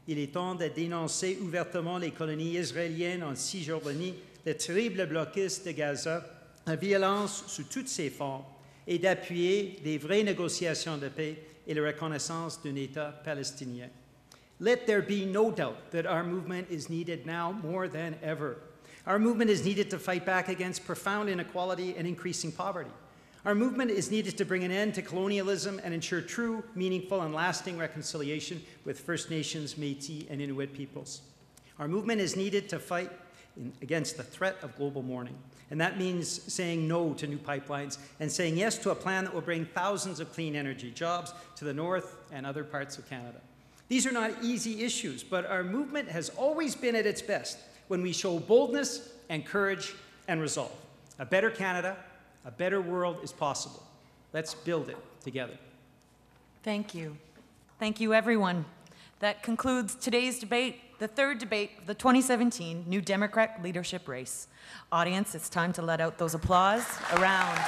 Il est temps de dénoncer ouvertement les colonies israéliennes en Cisjordanie, le terrible blocus de Gaza, la violence sous toutes ses formes, et d'appuyer les vraies négociations de paix et la reconnaissance d'un État palestinien. Let there be no doubt that our movement is needed now more than ever. Our movement is needed to fight back against profound inequality and increasing poverty. Our movement is needed to bring an end to colonialism and ensure true, meaningful, and lasting reconciliation with First Nations, Métis, and Inuit peoples. Our movement is needed to fight against the threat of global warming. And that means saying no to new pipelines and saying yes to a plan that will bring thousands of clean energy jobs to the north and other parts of Canada. These are not easy issues, but our movement has always been at its best when we show boldness and courage and resolve. A better Canada, a better world is possible. Let's build it together. Thank you. Thank you, everyone. That concludes today's debate, the third debate of the 2017 New Democrat leadership race. Audience, it's time to let out those applause around.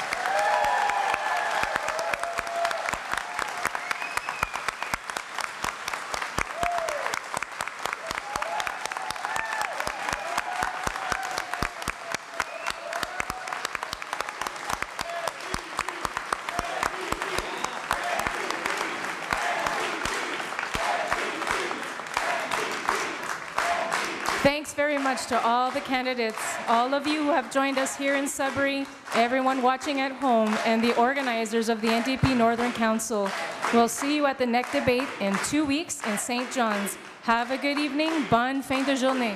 Thanks very much to all the candidates, all of you who have joined us here in Sudbury, everyone watching at home, and the organizers of the NDP Northern Council. We'll see you at the next debate in 2 weeks in St. John's. Have a good evening. Bonne fin de journée.